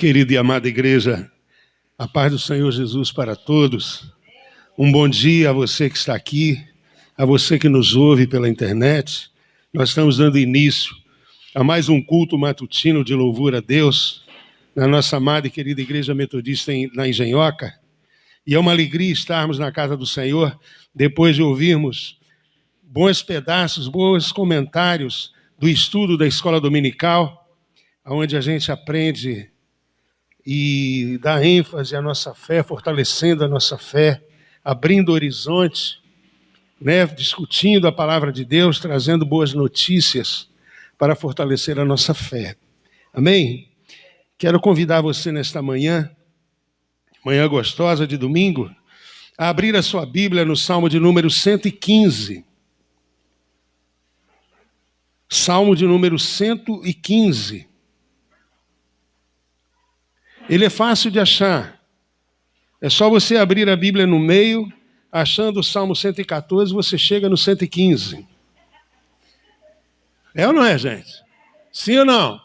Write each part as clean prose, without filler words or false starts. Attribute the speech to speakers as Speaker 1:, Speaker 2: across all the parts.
Speaker 1: Querida e amada igreja, a paz do Senhor Jesus para todos. Um bom dia a você que está aqui, a você que nos ouve pela internet. Nós estamos dando início a mais um culto matutino de louvor a Deus na nossa amada e querida Igreja Metodista na Engenhoca. E é uma alegria estarmos na casa do Senhor depois de ouvirmos bons pedaços, bons comentários do estudo da escola dominical, onde a gente aprende e dá ênfase à nossa fé, fortalecendo a nossa fé, abrindo horizontes, discutindo a palavra de Deus, trazendo boas notícias para fortalecer a nossa fé. Amém? Quero convidar você nesta manhã gostosa de domingo, a abrir a sua Bíblia no Salmo de número 115. Salmo de número 115. Ele é fácil de achar. É só você abrir a Bíblia no meio, achando o Salmo 114, você chega no 115. É ou não é, gente? Sim ou não?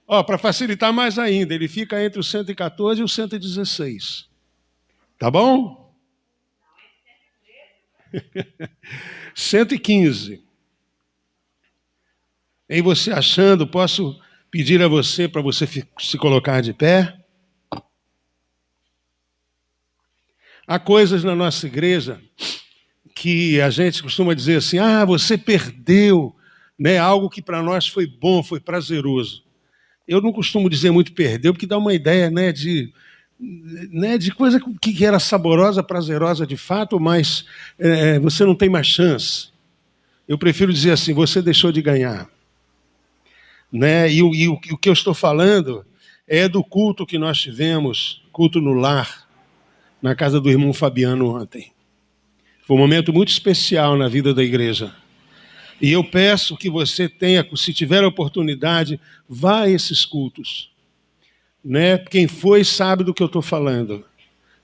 Speaker 1: Para facilitar mais ainda, ele fica entre o 114 e o 116. Tá bom? 115. Em você achando, posso pedir a você para você se colocar de pé? Há coisas na nossa igreja que a gente costuma dizer assim, você perdeu, algo que para nós foi bom, foi prazeroso. Eu não costumo dizer muito perdeu, porque dá uma ideia de coisa que era saborosa, prazerosa de fato, mas você não tem mais chance. Eu prefiro dizer assim, você deixou de ganhar. E o que eu estou falando é do culto que nós tivemos, culto no lar, na casa do irmão Fabiano ontem. Foi um momento muito especial na vida da igreja. E eu peço que você tenha, se tiver a oportunidade, vá a esses cultos. Quem foi sabe do que eu estou falando.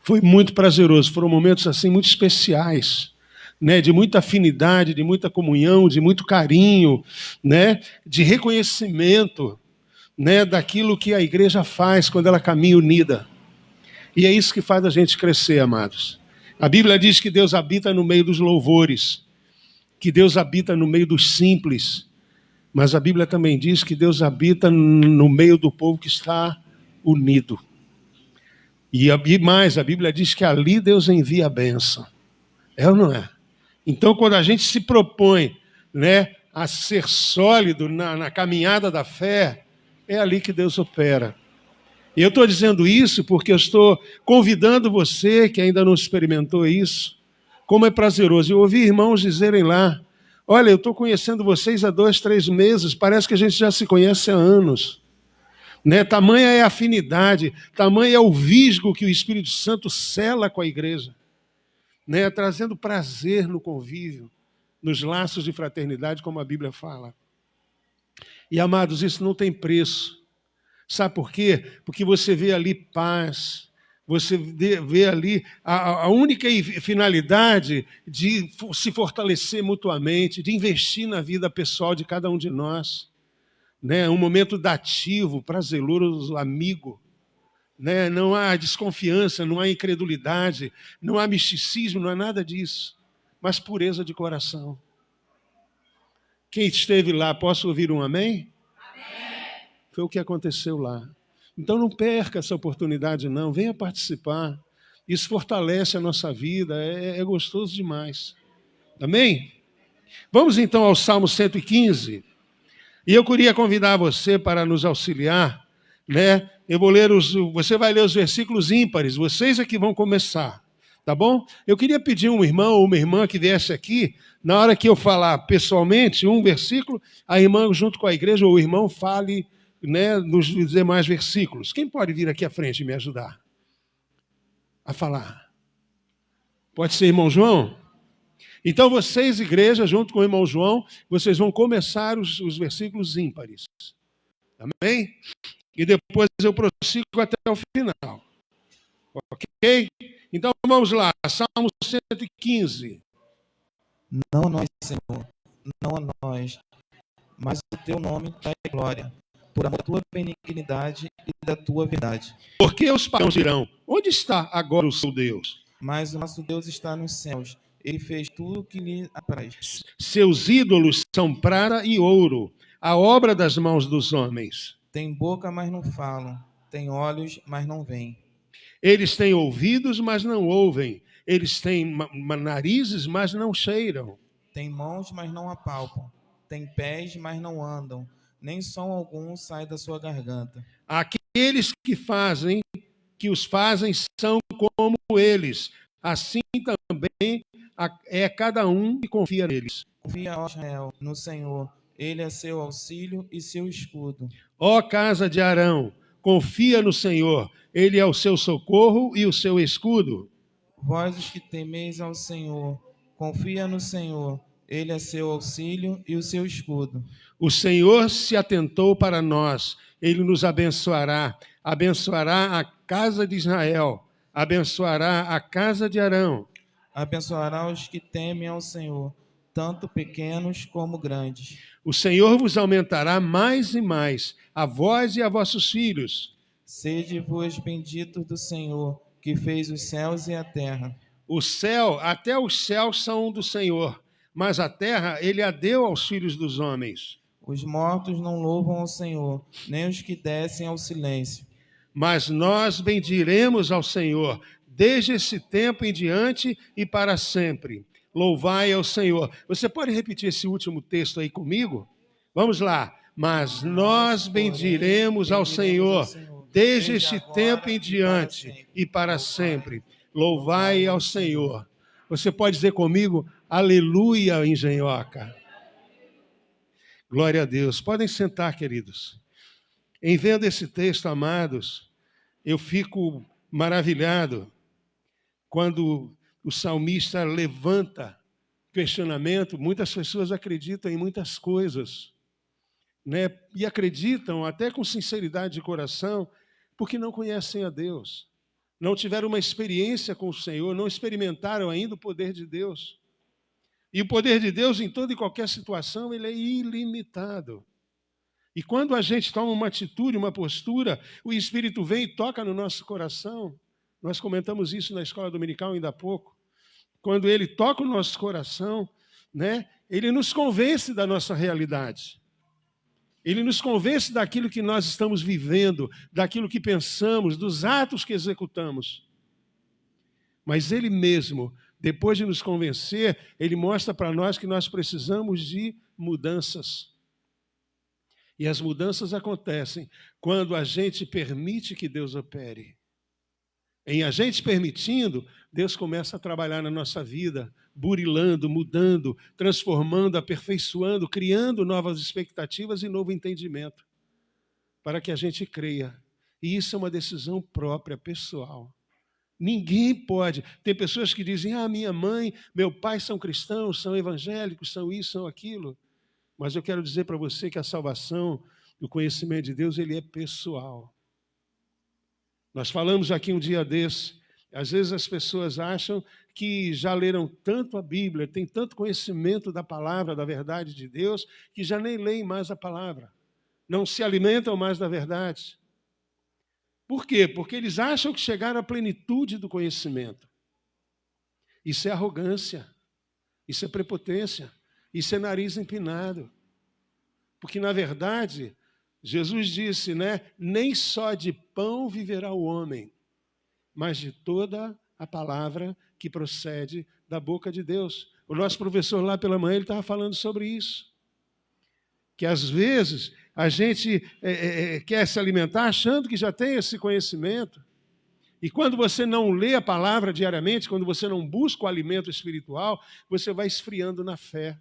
Speaker 1: Foi muito prazeroso, foram momentos assim muito especiais. De muita afinidade, de muita comunhão, de muito carinho, de reconhecimento, daquilo que a igreja faz quando ela caminha unida. E é isso que faz a gente crescer, amados. A Bíblia diz que Deus habita no meio dos louvores, que Deus habita no meio dos simples, mas a Bíblia também diz que Deus habita no meio do povo que está unido. E mais, a Bíblia diz que ali Deus envia a bênção. É ou não é? Então, quando a gente se propõe a ser sólido na caminhada da fé, é ali que Deus opera. E eu estou dizendo isso porque eu estou convidando você que ainda não experimentou isso, como é prazeroso. Eu ouvi irmãos dizerem lá, olha, eu estou conhecendo vocês há 2, 3 meses, parece que a gente já se conhece há anos. Tamanha é a afinidade, tamanho é o visgo que o Espírito Santo sela com a igreja. Trazendo prazer no convívio, nos laços de fraternidade, como a Bíblia fala. E, amados, isso não tem preço. Sabe por quê? Porque você vê ali paz, você vê ali a única finalidade de se fortalecer mutuamente, de investir na vida pessoal de cada um de nós. Um momento dativo, prazeroso, amigo. Não há desconfiança, não há incredulidade, não há misticismo, não há nada disso, mas pureza de coração. Quem esteve lá, posso ouvir um amém? Amém. Foi o que aconteceu lá. Então não perca essa oportunidade não, venha participar. Isso fortalece a nossa vida, é gostoso demais. Amém? Vamos então ao Salmo 115. E eu queria convidar você para nos auxiliar, Eu vou ler você vai ler os versículos ímpares, vocês é que vão começar, tá bom? Eu queria pedir um irmão ou uma irmã que viesse aqui, na hora que eu falar pessoalmente um versículo, a irmã junto com a igreja ou o irmão fale, nos demais versículos. Quem pode vir aqui à frente e me ajudar a falar? Pode ser irmão João? Então vocês, igreja, junto com o irmão João, vocês vão começar os versículos ímpares. Amém? E depois eu prossigo até o final. Ok? Então vamos lá, Salmo 115.
Speaker 2: Não a nós, Senhor, não a nós, mas o teu nome traz glória, por amor da tua benignidade e da tua verdade.
Speaker 1: Porque os pagãos dirão: onde está agora o seu Deus?
Speaker 2: Mas o nosso Deus está nos céus. Ele fez tudo o que lhe apraz.
Speaker 1: Seus ídolos são prata e ouro, a obra das mãos dos homens.
Speaker 2: Tem boca, mas não falam. Tem olhos, mas não veem.
Speaker 1: Eles têm ouvidos, mas não ouvem. Eles têm narizes, mas não cheiram.
Speaker 2: Tem mãos, mas não apalpam. Tem pés, mas não andam. Nem som algum sai da sua garganta.
Speaker 1: Aqueles que os fazem são como eles. Assim também é cada um que confia neles.
Speaker 2: Confia, ó Israel, no Senhor. Ele é seu auxílio e seu escudo.
Speaker 1: Ó casa de Arão, confia no Senhor. Ele é o seu socorro e o seu escudo.
Speaker 2: Vós os que temeis ao Senhor, confia no Senhor. Ele é seu auxílio e o seu escudo.
Speaker 1: O Senhor se atentou para nós. Ele nos abençoará. Abençoará a casa de Israel. Abençoará a casa de Arão.
Speaker 2: Abençoará os que temem ao Senhor, tanto pequenos como grandes.
Speaker 1: O Senhor vos aumentará mais e mais, a vós e a vossos filhos.
Speaker 2: Sede-vos benditos do Senhor, que fez os céus e a terra.
Speaker 1: O céu, até os céus são do Senhor, mas a terra ele a deu aos filhos dos homens.
Speaker 2: Os mortos não louvam ao Senhor, nem os que descem ao silêncio.
Speaker 1: Mas nós bendiremos ao Senhor, desde esse tempo em diante e para sempre. Louvai ao Senhor. Você pode repetir esse último texto aí comigo? Vamos lá. Mas nós bendiremos ao Senhor, desde este tempo em diante e para sempre. Louvai ao Senhor. Você pode dizer comigo, aleluia, engenhoca. Glória a Deus. Podem sentar, queridos. Em vendo esse texto, amados, eu fico maravilhado quando o salmista levanta questionamento. Muitas pessoas acreditam em muitas coisas, né? E acreditam até com sinceridade de coração, porque não conhecem a Deus, não tiveram uma experiência com o Senhor, não experimentaram ainda o poder de Deus. E o poder de Deus, em toda e qualquer situação, ele é ilimitado. E quando a gente toma uma atitude, uma postura, o Espírito vem e toca no nosso coração. Nós comentamos isso na escola dominical ainda há pouco. Quando ele toca o nosso coração, né, ele nos convence da nossa realidade. Ele nos convence daquilo que nós estamos vivendo, daquilo que pensamos, dos atos que executamos. Mas ele mesmo, depois de nos convencer, ele mostra para nós que nós precisamos de mudanças. E as mudanças acontecem quando a gente permite que Deus opere. Em a gente permitindo, Deus começa a trabalhar na nossa vida, burilando, mudando, transformando, aperfeiçoando, criando novas expectativas e novo entendimento, para que a gente creia. E isso é uma decisão própria, pessoal. Ninguém pode. Tem pessoas que dizem, minha mãe, meu pai são cristãos, são evangélicos, são isso, são aquilo. Mas eu quero dizer para você que a salvação, o conhecimento de Deus, ele é pessoal. Nós falamos aqui um dia desse, às vezes as pessoas acham que já leram tanto a Bíblia, têm tanto conhecimento da palavra, da verdade de Deus, que já nem leem mais a palavra, não se alimentam mais da verdade. Por quê? Porque eles acham que chegaram à plenitude do conhecimento. Isso é arrogância, isso é prepotência, isso é nariz empinado. Porque, na verdade, Jesus disse, né? Nem só de pão viverá o homem, mas de toda a palavra que procede da boca de Deus. O nosso professor lá pela manhã, ele estava falando sobre isso. Que às vezes a gente quer se alimentar achando que já tem esse conhecimento. E quando você não lê a palavra diariamente, quando você não busca o alimento espiritual, você vai esfriando na fé.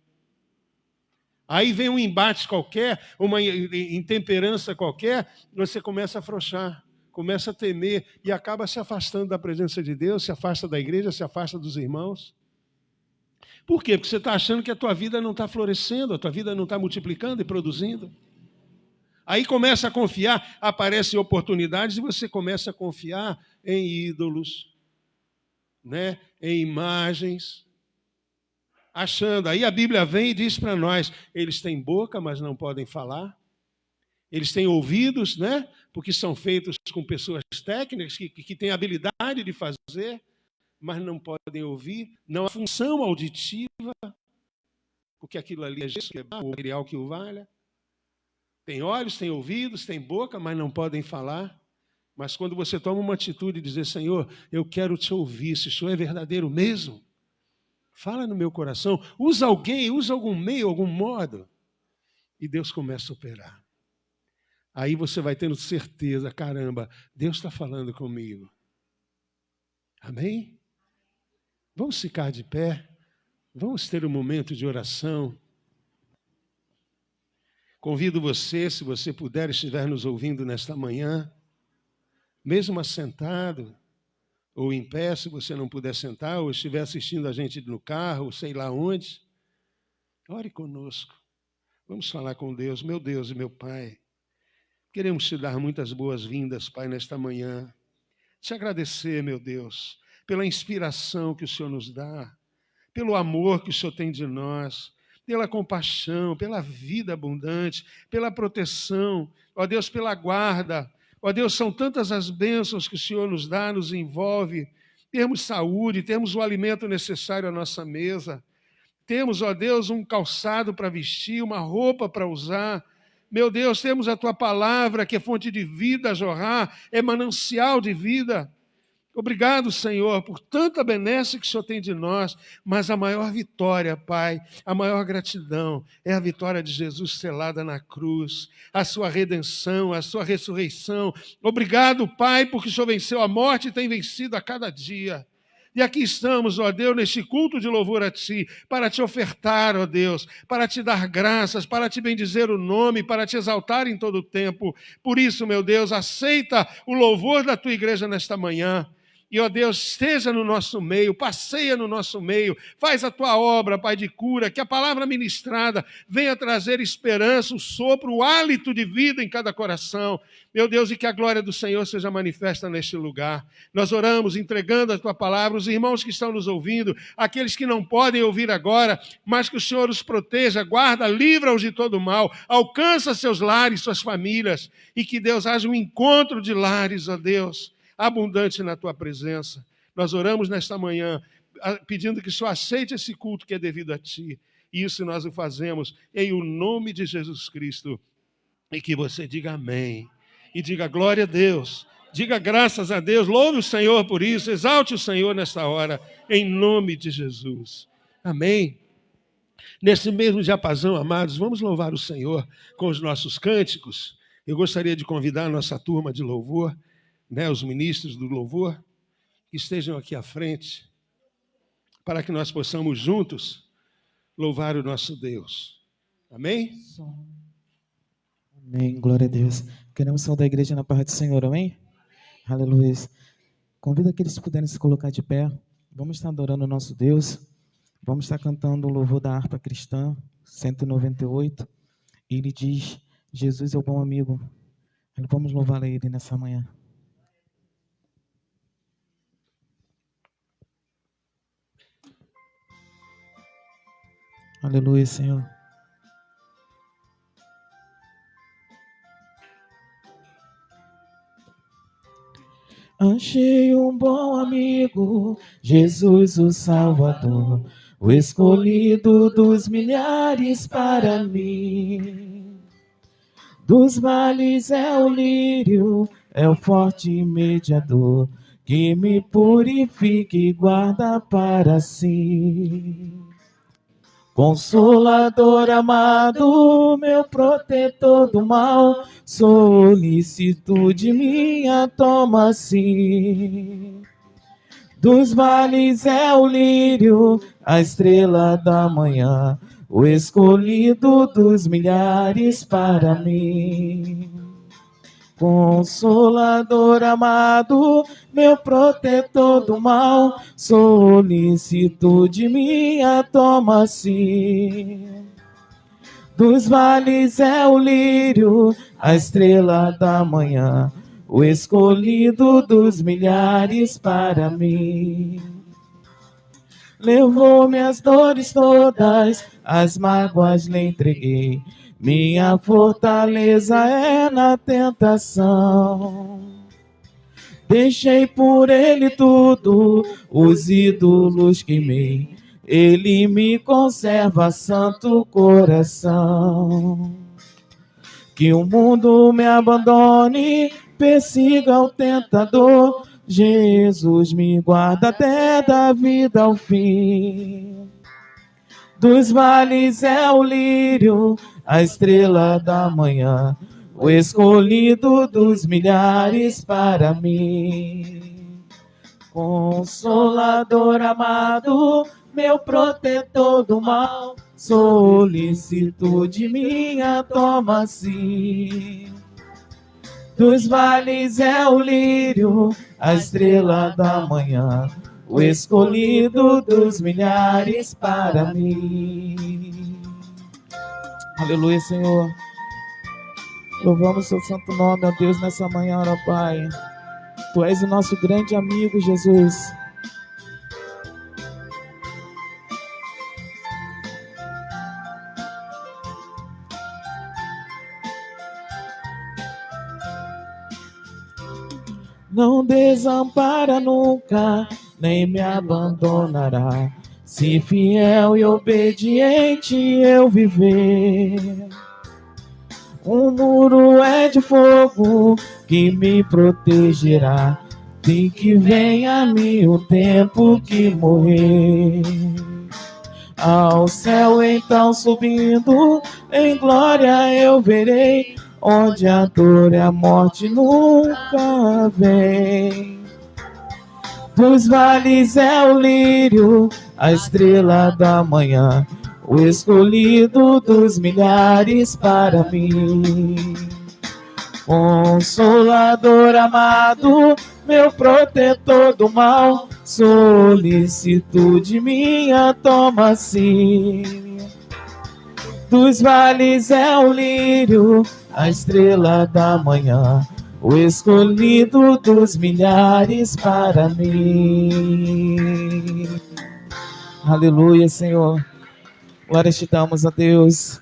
Speaker 1: Aí vem um embate qualquer, uma intemperança qualquer, você começa a afrouxar, começa a temer e acaba se afastando da presença de Deus, se afasta da igreja, se afasta dos irmãos. Por quê? Porque você está achando que a tua vida não está florescendo, a tua vida não está multiplicando e produzindo. Aí começa a confiar, aparecem oportunidades e você começa a confiar em ídolos, né? Em imagens. Achando, aí a Bíblia vem e diz para nós, eles têm boca, mas não podem falar. Eles têm ouvidos, né? Porque são feitos com pessoas técnicas que têm habilidade de fazer, mas não podem ouvir. Não há função auditiva, porque aquilo ali é gesso, o material que o valha. Tem olhos, tem ouvidos, tem boca, mas não podem falar. Mas quando você toma uma atitude de dizer, Senhor, eu quero te ouvir, se o Senhor é verdadeiro mesmo, fala no meu coração, usa alguém, usa algum meio, algum modo, e Deus começa a operar. Aí você vai tendo certeza, caramba, Deus está falando comigo. Amém? Vamos ficar de pé, vamos ter um momento de oração. Convido você, se você puder, estiver nos ouvindo nesta manhã, mesmo assentado, ou em pé, se você não puder sentar, ou estiver assistindo a gente no carro, ou sei lá onde, ore conosco. Vamos falar com Deus, meu Deus e meu Pai. Queremos te dar muitas boas-vindas, Pai, nesta manhã. Te agradecer, meu Deus, pela inspiração que o Senhor nos dá, pelo amor que o Senhor tem de nós, pela compaixão, pela vida abundante, pela proteção, ó Deus, pela guarda. Ó Deus, são tantas as bênçãos que o Senhor nos dá, nos envolve. Temos saúde, temos o alimento necessário à nossa mesa. Temos, ó Deus, um calçado para vestir, uma roupa para usar. Meu Deus, temos a Tua palavra, que é fonte de vida a jorrar, é manancial de vida. Obrigado, Senhor, por tanta benesse que o Senhor tem de nós, mas a maior vitória, Pai, a maior gratidão é a vitória de Jesus selada na cruz, a sua redenção, a sua ressurreição. Obrigado, Pai, porque o Senhor venceu a morte e tem vencido a cada dia. E aqui estamos, ó Deus, neste culto de louvor a Ti, para Te ofertar, ó Deus, para Te dar graças, para Te bendizer o nome, para Te exaltar em todo o tempo. Por isso, meu Deus, aceita o louvor da Tua igreja nesta manhã. E, ó Deus, esteja no nosso meio, passeia no nosso meio, faz a Tua obra, Pai, de cura, que a palavra ministrada venha trazer esperança, o sopro, o hálito de vida em cada coração. Meu Deus, e que a glória do Senhor seja manifesta neste lugar. Nós oramos entregando a Tua palavra, os irmãos que estão nos ouvindo, aqueles que não podem ouvir agora, mas que o Senhor os proteja, guarda, livra-os de todo mal, alcança seus lares, suas famílias, e que Deus haja um encontro de lares, ó Deus, abundante na Tua presença. Nós oramos nesta manhã, pedindo que o Senhor aceite esse culto que é devido a Ti. E isso nós o fazemos em o nome de Jesus Cristo. E que você diga amém. E diga glória a Deus. Diga graças a Deus. Louve o Senhor por isso. Exalte o Senhor nesta hora. Em nome de Jesus. Amém. Nesse mesmo diapasão, amados, vamos louvar o Senhor com os nossos cânticos. Eu gostaria de convidar a nossa turma de louvor, né, os ministros do louvor, que estejam aqui à frente, para que nós possamos juntos louvar o nosso Deus. Amém?
Speaker 2: Amém, glória a Deus. Queremos saudar a igreja na paz do Senhor, amém? Aleluia. Convido aqueles que puderem se colocar de pé. Vamos estar adorando o nosso Deus. Vamos estar cantando o louvor da harpa cristã, 198. E ele diz, Jesus é o bom amigo. Vamos louvar a Ele nessa manhã. Aleluia, Senhor. Achei um bom amigo, Jesus o Salvador, o escolhido dos milhares para mim. Dos vales é o lírio, é o forte mediador, que me purifica e guarda para si. Consolador amado, meu protetor do mal, solicitude minha toma-se. Dos vales é o lírio, a estrela da manhã, o escolhido dos milhares para mim. Consolador amado, meu protetor do mal, solicitude minha toma-se. Dos vales é o lírio, a estrela da manhã, o escolhido dos milhares para mim. Levou minhas dores todas, as mágoas lhe entreguei, minha fortaleza é na tentação. Deixei por ele tudo, os ídolos queimei, ele me conserva santo coração. Que o mundo me abandone, persiga o tentador, Jesus me guarda até da vida ao fim. Dos vales é o lírio, a estrela da manhã, o escolhido dos milhares para mim. Consolador amado, meu protetor do mal, solicitude minha toma-se. Dos vales é o lírio, a estrela da manhã, o escolhido dos milhares para mim. Aleluia, Senhor. Louvamos o seu santo nome, ó Deus, nessa manhã, ó Pai. Tu és o nosso grande amigo, Jesus. Não desampara nunca, nem me abandonará, se fiel e obediente eu viver. Um muro é de fogo que me protegerá, de que venha a mim o tempo que morrer. Ao céu então subindo, em glória eu verei, onde a dor e a morte nunca vem. Dos vales é o lírio, a estrela da manhã, o escolhido dos milhares para mim. Consolador amado, meu protetor do mal, solicitude minha toma-se. Dos vales é o lírio, a estrela da manhã, o escolhido dos milhares para mim. Aleluia, Senhor. Glória te damos a Deus.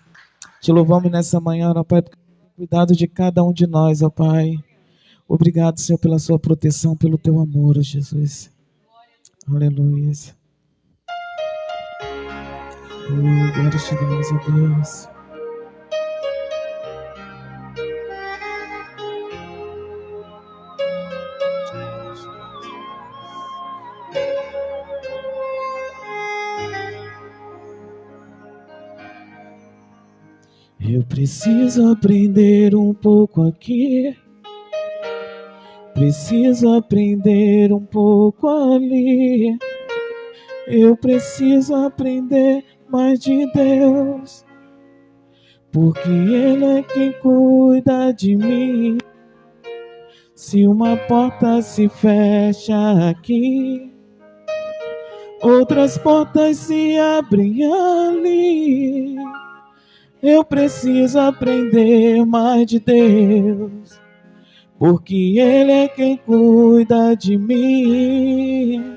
Speaker 2: Te louvamos nessa manhã, ó Pai, cuidado de cada um de nós, ó Pai. Obrigado, Senhor, pela sua proteção, pelo teu amor, ó Jesus. Aleluia. Glória te damos a Deus. Eu preciso aprender um pouco aqui, preciso aprender um pouco ali. Eu preciso aprender mais de Deus, porque Ele é quem cuida de mim. Se uma porta se fecha aqui, outras portas se abrem ali. Eu preciso aprender mais de Deus, porque Ele é quem cuida de mim.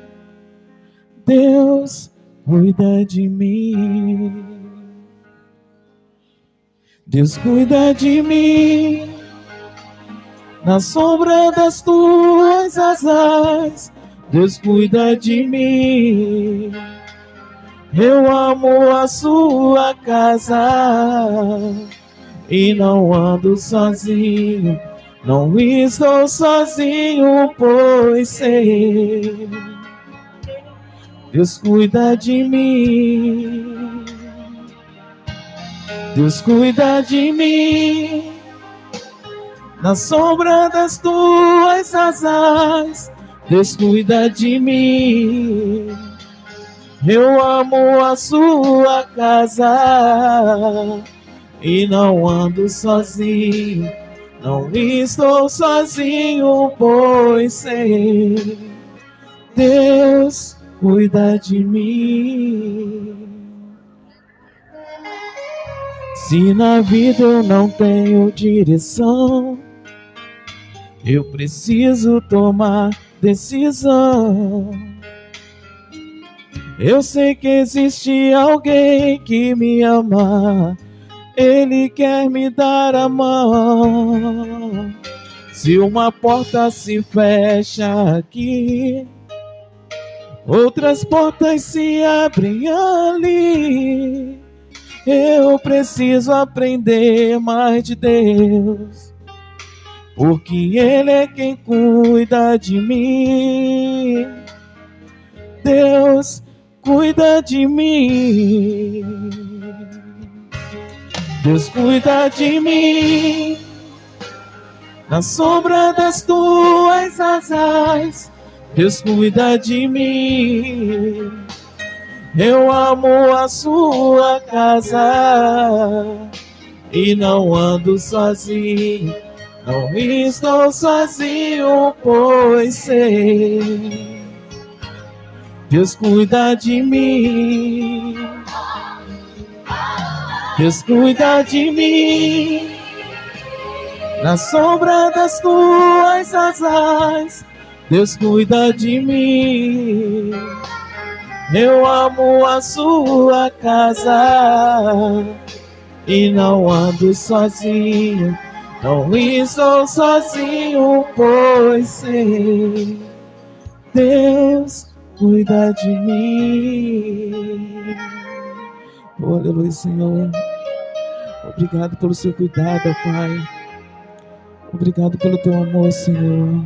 Speaker 2: Deus cuida de mim. Deus cuida de mim na sombra das tuas asas. Deus cuida de mim. Eu amo a sua casa e não ando sozinho, não estou sozinho, pois sei. Deus cuida de mim. Deus cuida de mim na sombra das tuas asas. Deus cuida de mim. Eu amo a sua casa e não ando sozinho, não estou sozinho, pois sei. Deus cuida de mim. Se na vida eu não tenho direção, eu preciso tomar decisão. Eu sei que existe alguém que me ama, Ele quer me dar a mão. Se uma porta se fecha aqui, outras portas se abrem ali. Eu preciso aprender mais de Deus, porque Ele é quem cuida de mim. Deus cuida de mim. Deus cuida de mim. Na sombra das tuas asas, Deus cuida de mim. Eu amo a sua casa e não ando sozinho. Não estou sozinho, pois sei. Deus cuida de mim. Deus cuida de mim. Na sombra das tuas asas, Deus cuida de mim. Eu amo a sua casa e não ando sozinho. Não estou sozinho, pois sei. Deus cuida de mim. Oh, aleluia, Senhor. Obrigado pelo seu cuidado, Pai. Obrigado pelo teu amor, Senhor.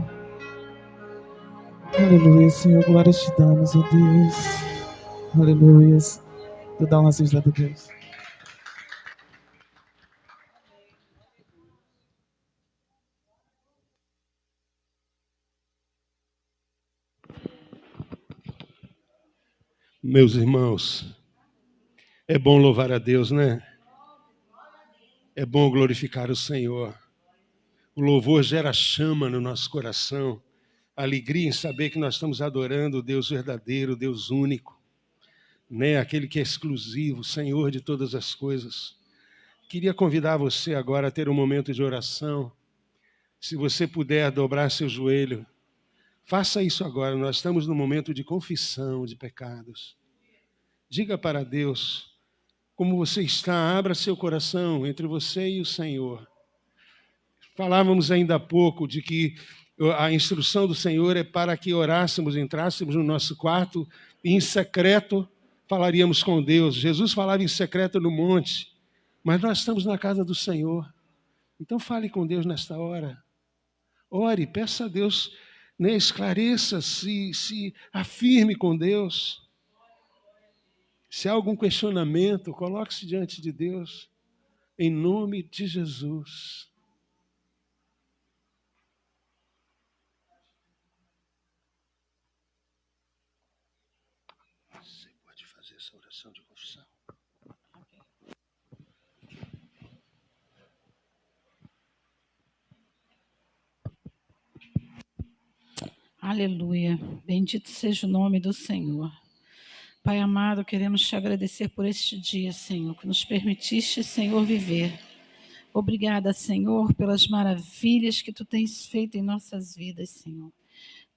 Speaker 2: Aleluia, Senhor. Glória te damos, ó Deus. Aleluia. Tu dá uma cidade, Deus.
Speaker 1: Meus irmãos, é bom louvar a Deus, né? É bom glorificar o Senhor. O louvor gera chama no nosso coração, alegria em saber que nós estamos adorando o Deus verdadeiro, o Deus único, né? Aquele que é exclusivo, Senhor de todas as coisas. Queria convidar você agora a ter um momento de oração. Se você puder dobrar seu joelho, faça isso agora. Nós estamos no momento de confissão de pecados. Diga para Deus como você está, abra seu coração entre você e o Senhor. Falávamos ainda há pouco de que a instrução do Senhor é para que orássemos, entrássemos no nosso quarto e em secreto falaríamos com Deus. Jesus falava em secreto no monte, mas nós estamos na casa do Senhor. Então fale com Deus nesta hora. Ore, peça a Deus, né, esclareça, se afirme com Deus. Se há algum questionamento, coloque-se diante de Deus, em nome de Jesus. Você pode fazer essa oração de confissão.
Speaker 3: Aleluia. Bendito seja o nome do Senhor. Pai amado, queremos te agradecer por este dia, Senhor, que nos permitiste, Senhor, viver. Obrigada, Senhor, pelas maravilhas que tu tens feito em nossas vidas, Senhor.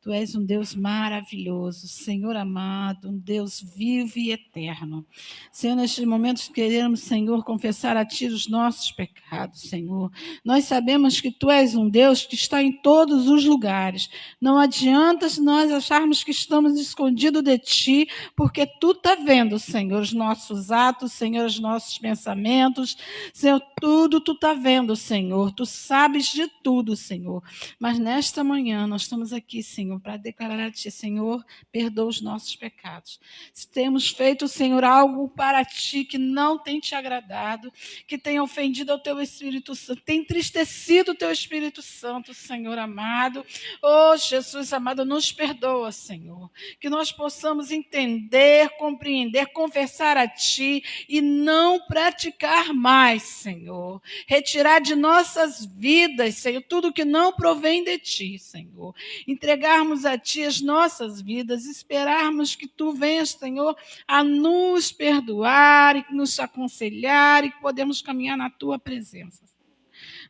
Speaker 3: Tu és um Deus maravilhoso, Senhor amado, um Deus vivo e eterno. Senhor, nestes momentos queremos, Senhor, confessar a Ti os nossos pecados, Senhor. Nós sabemos que Tu és um Deus que está em todos os lugares. Não adianta nós acharmos que estamos escondidos de Ti, porque Tu está vendo, Senhor, os nossos atos, Senhor, os nossos pensamentos. Senhor, tudo Tu está vendo, Senhor. Tu sabes de tudo, Senhor. Mas nesta manhã nós estamos aqui, Senhor, para declarar a Ti, Senhor, perdoa os nossos pecados. Se temos feito, Senhor, algo para Ti que não tem Te agradado, que tem ofendido ao Teu Espírito Santo, tem entristecido o Teu Espírito Santo, Senhor amado. Oh, Jesus amado, nos perdoa, Senhor. Que nós possamos entender, compreender, confessar a Ti e não praticar mais, Senhor. Retirar de nossas vidas, Senhor, tudo que não provém de Ti, Senhor. Entregarmos a Ti as nossas vidas, esperarmos que Tu venhas, Senhor, a nos perdoar e nos aconselhar e que podemos caminhar na Tua presença.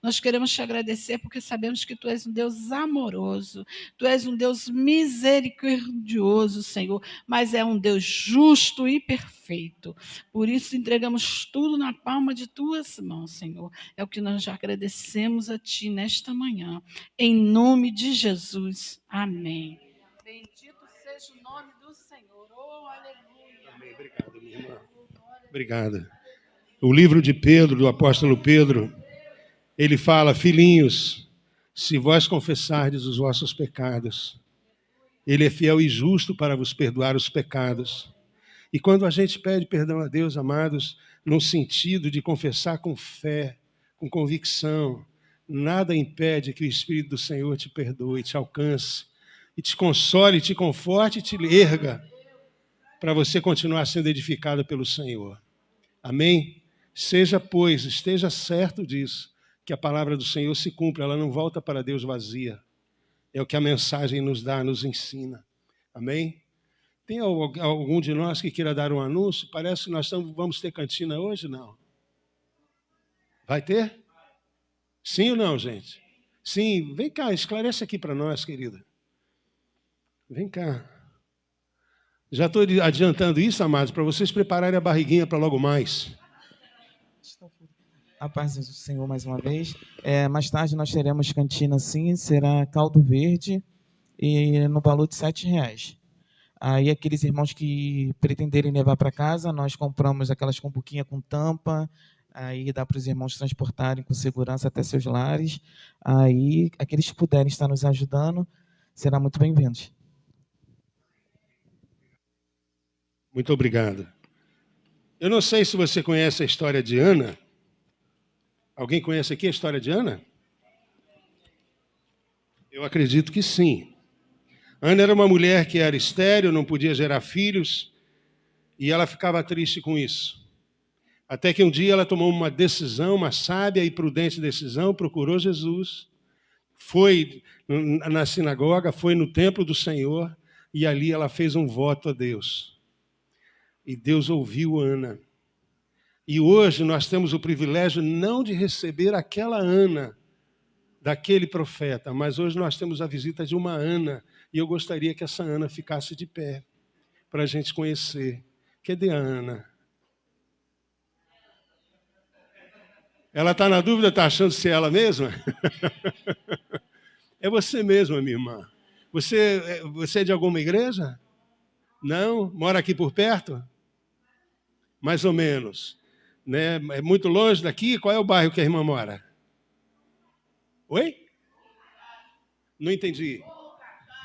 Speaker 3: Nós queremos te agradecer porque sabemos que tu és um Deus amoroso, tu és um Deus misericordioso, Senhor, mas é um Deus justo e perfeito. Por isso entregamos tudo na palma de tuas mãos, Senhor. É o que nós já agradecemos a ti nesta manhã. Em nome de Jesus. Amém. Bendito seja o nome do Senhor. Oh, aleluia.
Speaker 1: Amém. Obrigado, minha irmã. Obrigado. O livro de Pedro, do apóstolo Pedro, ele fala: filhinhos, se vós confessardes os vossos pecados, ele é fiel e justo para vos perdoar os pecados. E quando a gente pede perdão a Deus, amados, no sentido de confessar com fé, com convicção, nada impede que o Espírito do Senhor te perdoe, te alcance, e te console, te conforte e te erga, para você continuar sendo edificado pelo Senhor. Amém? Seja, pois, esteja certo disso, que a palavra do Senhor se cumpre, ela não volta para Deus vazia. É o que a mensagem nos dá, nos ensina. Amém? Tem algum de nós que queira dar um anúncio? Parece que nós vamos ter cantina hoje, não? Vai ter? Sim ou não, gente? Sim, vem cá, esclarece aqui para nós, querida. Vem cá. Já estou adiantando isso, amados, para vocês prepararem a barriguinha para logo mais.
Speaker 2: A paz do Senhor mais uma vez. Mais tarde nós teremos cantina, sim, será caldo verde e no valor de R$7. Aí aqueles irmãos que pretenderem levar para casa, nós compramos aquelas cumbuquinhas com tampa, aí dá para os irmãos transportarem com segurança até seus lares. Aí aqueles que puderem estar nos ajudando, serão muito bem-vindos.
Speaker 1: Muito obrigado. Eu não sei se você conhece a história de Ana. Alguém conhece aqui a história de Ana? Eu acredito que sim. Ana era uma mulher que era estéril, não podia gerar filhos, e ela ficava triste com isso. Até que um dia ela tomou uma decisão, uma sábia e prudente decisão, procurou Jesus, foi na sinagoga, foi no templo do Senhor, e ali ela fez um voto a Deus. E Deus ouviu Ana. E hoje nós temos o privilégio não de receber aquela Ana, daquele profeta, mas hoje nós temos a visita de uma Ana, e eu gostaria que essa Ana ficasse de pé, para a gente conhecer. Cadê a Ana? Ela está na dúvida, está achando se é ela mesma? É você mesma, minha irmã. Você é de alguma igreja? Não? Mora aqui por perto? Mais ou menos. Né? É muito longe daqui? Qual é o bairro que a irmã mora? Oi? Não entendi.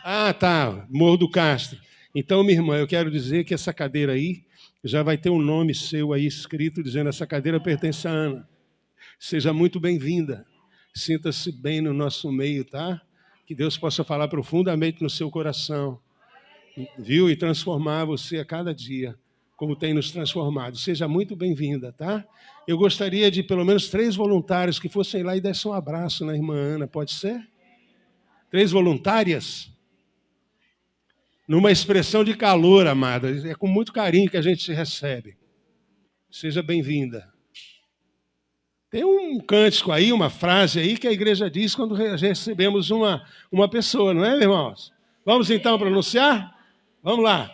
Speaker 1: Ah, tá. Morro do Castro. Então, minha irmã, eu quero dizer que essa cadeira aí já vai ter um nome seu aí escrito dizendo: essa cadeira pertence a Ana. Seja muito bem-vinda. Sinta-se bem no nosso meio, tá? Que Deus possa falar profundamente no seu coração, viu? E transformar você a cada dia, como tem nos transformado. Seja muito bem-vinda, tá? Eu gostaria de pelo menos 3 voluntários que fossem lá e dessem um abraço na irmã Ana, pode ser? 3 voluntárias? Numa expressão de calor, amada. É com muito carinho que a gente se recebe. Seja bem-vinda. Tem um cântico aí, uma frase aí que a igreja diz quando recebemos uma pessoa, não é, meus irmãos? Vamos então pronunciar? Vamos lá.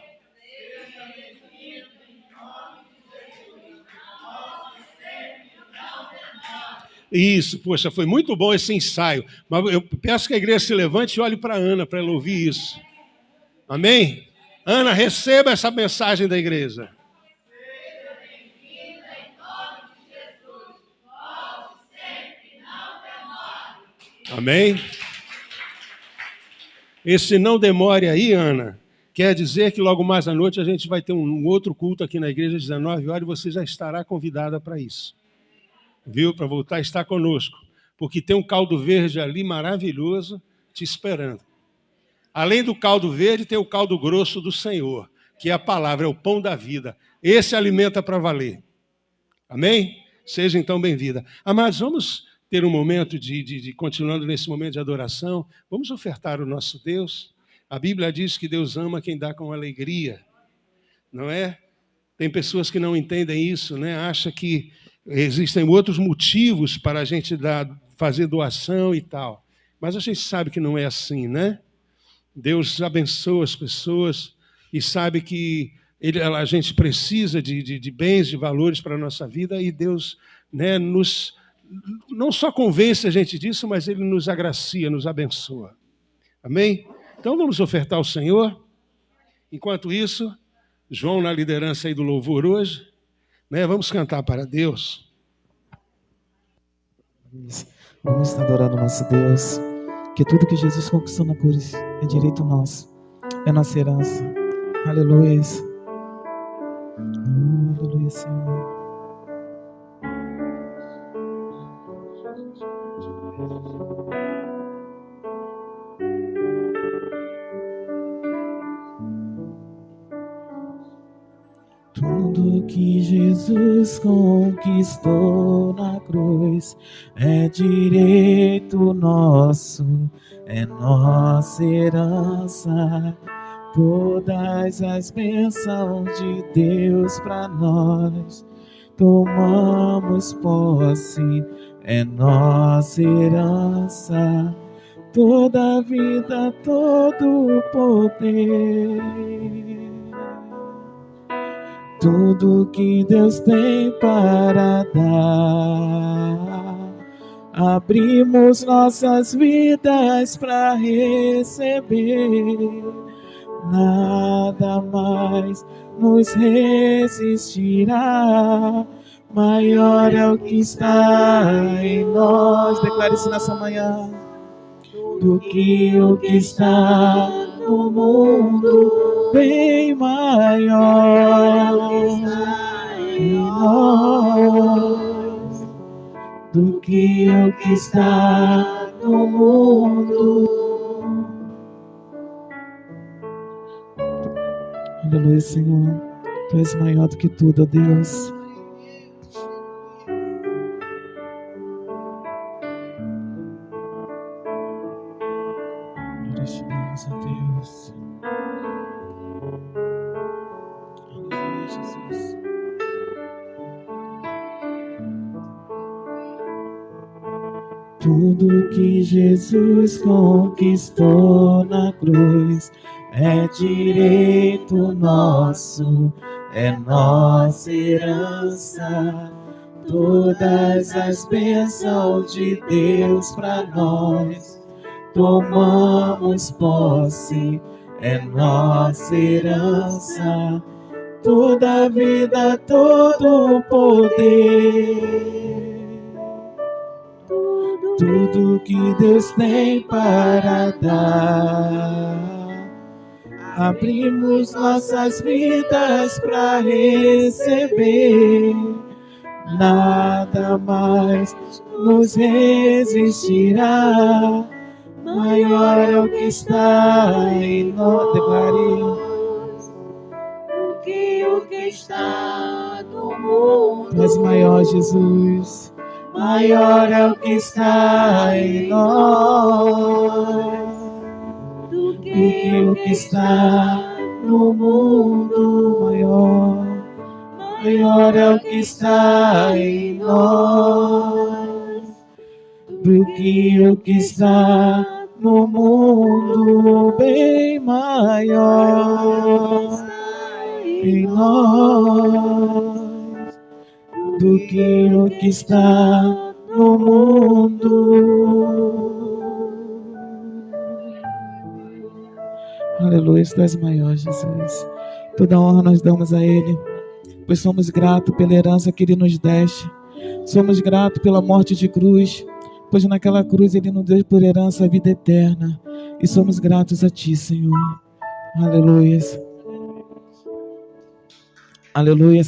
Speaker 1: Isso, poxa, foi muito bom esse ensaio. Mas eu peço que a igreja se levante e olhe para a Ana, para ela ouvir isso. Amém? Ana, receba essa mensagem da igreja. Amém? Esse não demore aí, Ana, quer dizer que logo mais à noite a gente vai ter um outro culto aqui na igreja às 19 horas e você já estará convidada para isso. Viu? Para voltar a estar conosco. Porque tem um caldo verde ali maravilhoso te esperando. Além do caldo verde, tem o caldo grosso do Senhor, que é a palavra, é o pão da vida. Esse alimenta para valer. Amém? Seja então bem-vinda. Amados, vamos ter um momento continuando nesse momento de adoração, vamos ofertar o nosso Deus. A Bíblia diz que Deus ama quem dá com alegria, não é? Tem pessoas que não entendem isso, né? Acham que existem outros motivos para a gente fazer doação e tal. Mas a gente sabe que não é assim, né? Deus abençoa as pessoas e sabe que a gente precisa de bens, de valores para a nossa vida, e Deus, né, não só convence a gente disso, mas Ele nos agracia, nos abençoa. Amém? Então vamos ofertar ao Senhor. Enquanto isso, João na liderança aí do louvor hoje, né, vamos cantar para Deus.
Speaker 2: Vamos estar adorando o nosso Deus, que tudo que Jesus conquistou na cruz é direito nosso, é nossa herança. Aleluia. Aleluia, Senhor. Tudo que Jesus conquistou na cruz é direito nosso, é nossa herança. Todas as bênçãos de Deus para nós, tomamos posse, é nossa herança. Toda a vida, todo o poder, tudo que Deus tem para dar, abrimos nossas vidas para receber. Nada mais nos resistirá, maior é o que está em nós. Declare isso nessa manhã. Do que o que está no mundo, bem maior em nós, do que o que está no mundo. Aleluia, Senhor. Tu és maior do que tudo, ó Deus. Glorificamos a Deus. Aleluia, Jesus. Tudo que Jesus conquistou na cruz é direito nosso, é nossa herança. Todas as bênçãos de Deus para nós, tomamos posse, é nossa herança. Toda a vida, todo o poder, tudo que Deus tem para dar, abrimos nossas vidas para receber. Nada mais nos resistirá, maior é o que está em nós. Declare.
Speaker 4: Do que o que está no mundo.
Speaker 2: Tu és maior, Jesus. Maior é o que está em nós.
Speaker 4: Do
Speaker 2: que o que está no mundo, maior é o que está em nós, do que o que está no mundo, bem maior em nós, do que o que está no mundo. Aleluia, tu és maior, Jesus. Toda honra nós damos a Ele, pois somos gratos pela herança que Ele nos deste. Somos gratos pela morte de cruz, pois naquela cruz Ele nos deu por herança a vida eterna. E somos gratos a Ti, Senhor. Aleluia. Aleluia.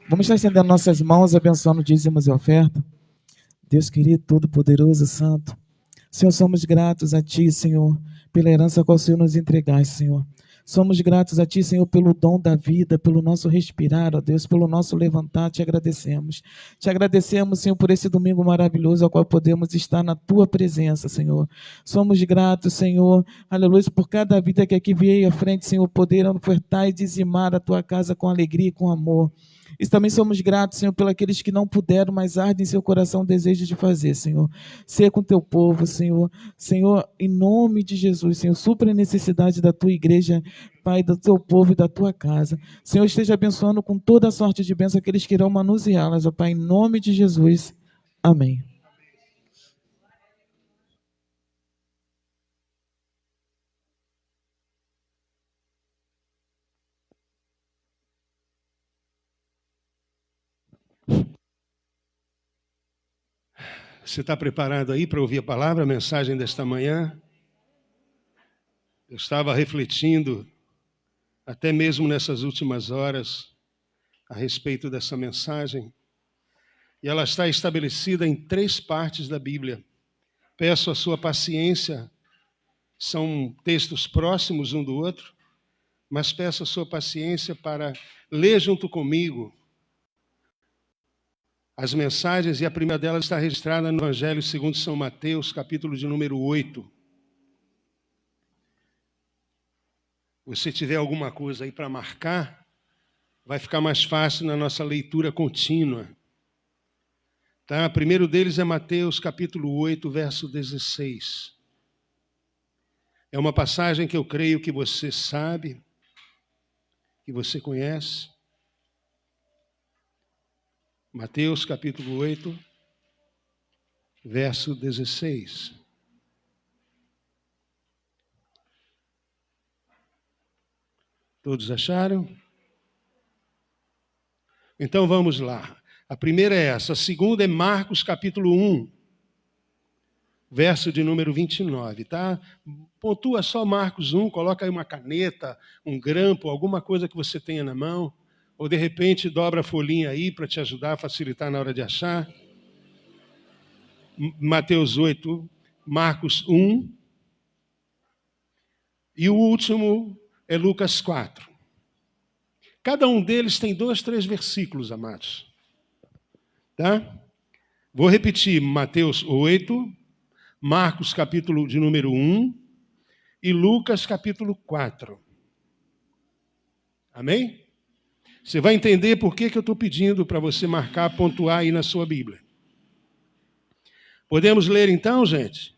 Speaker 2: Vamos estar estendendo nossas mãos, abençoando dízimos e oferta. Deus querido, todo-poderoso, santo. Senhor, somos gratos a Ti, Senhor, pela herança qual o Senhor nos entregaste, Senhor. Somos gratos a Ti, Senhor, pelo dom da vida, pelo nosso respirar, ó Deus, pelo nosso levantar. Te agradecemos. Te agradecemos, Senhor, por esse domingo maravilhoso ao qual podemos estar na Tua presença, Senhor. Somos gratos, Senhor, aleluia, por cada vida que aqui veio à frente, Senhor, poder ofertar e dizimar a Tua casa com alegria e com amor. E também somos gratos, Senhor, pelos que não puderam, mas ardem em seu coração o desejo de fazer, Senhor. Ser com o teu povo, Senhor. Senhor, em nome de Jesus, Senhor, supra a necessidade da tua igreja, Pai, do teu povo e da tua casa. Senhor, esteja abençoando com toda a sorte de bênção aqueles que irão manuseá-las, ó Pai, em nome de Jesus. Amém.
Speaker 1: Você está preparado aí para ouvir a palavra, a mensagem desta manhã? Eu estava refletindo, até mesmo nessas últimas horas, a respeito dessa mensagem. E ela está estabelecida em 3 partes da Bíblia. Peço a sua paciência, são textos próximos um do outro, mas peço a sua paciência para ler junto comigo as mensagens, e a primeira delas está registrada no Evangelho segundo São Mateus, capítulo de número 8. Se tiver alguma coisa aí para marcar, vai ficar mais fácil na nossa leitura contínua. Tá? O primeiro deles é Mateus, capítulo 8, verso 16. É uma passagem que eu creio que você sabe, que você conhece. Mateus, capítulo 8, verso 16. Todos acharam? Então vamos lá. A primeira é essa. A segunda é Marcos, capítulo 1, verso de número 29, tá? Pontua só Marcos 1, coloca aí uma caneta, um grampo, alguma coisa que você tenha na mão. Ou, de repente, dobra a folhinha aí para te ajudar a facilitar na hora de achar. Mateus 8, Marcos 1. E o último é Lucas 4. Cada um deles tem 2, 3 versículos, amados. Tá? Vou repetir. Mateus 8, Marcos, capítulo de número 1. E Lucas, capítulo 4. Amém? Você vai entender por que eu estou pedindo para você marcar, pontuar aí na sua Bíblia. Podemos ler então, gente?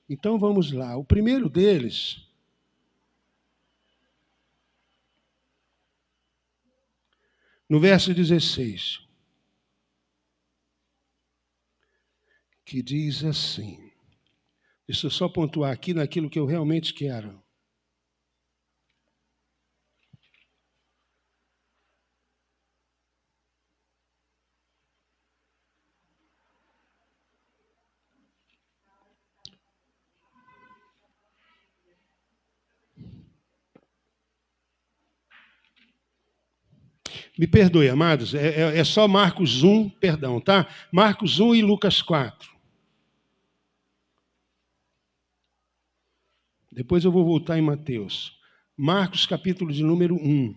Speaker 1: Então vamos lá. O primeiro deles no verso 16, que diz assim. Deixa eu só pontuar aqui naquilo que eu realmente quero. Me perdoe, amados, é só Marcos 1, perdão, tá? Marcos 1 e Lucas 4. Depois eu vou voltar em Mateus. Marcos, capítulo de número 1.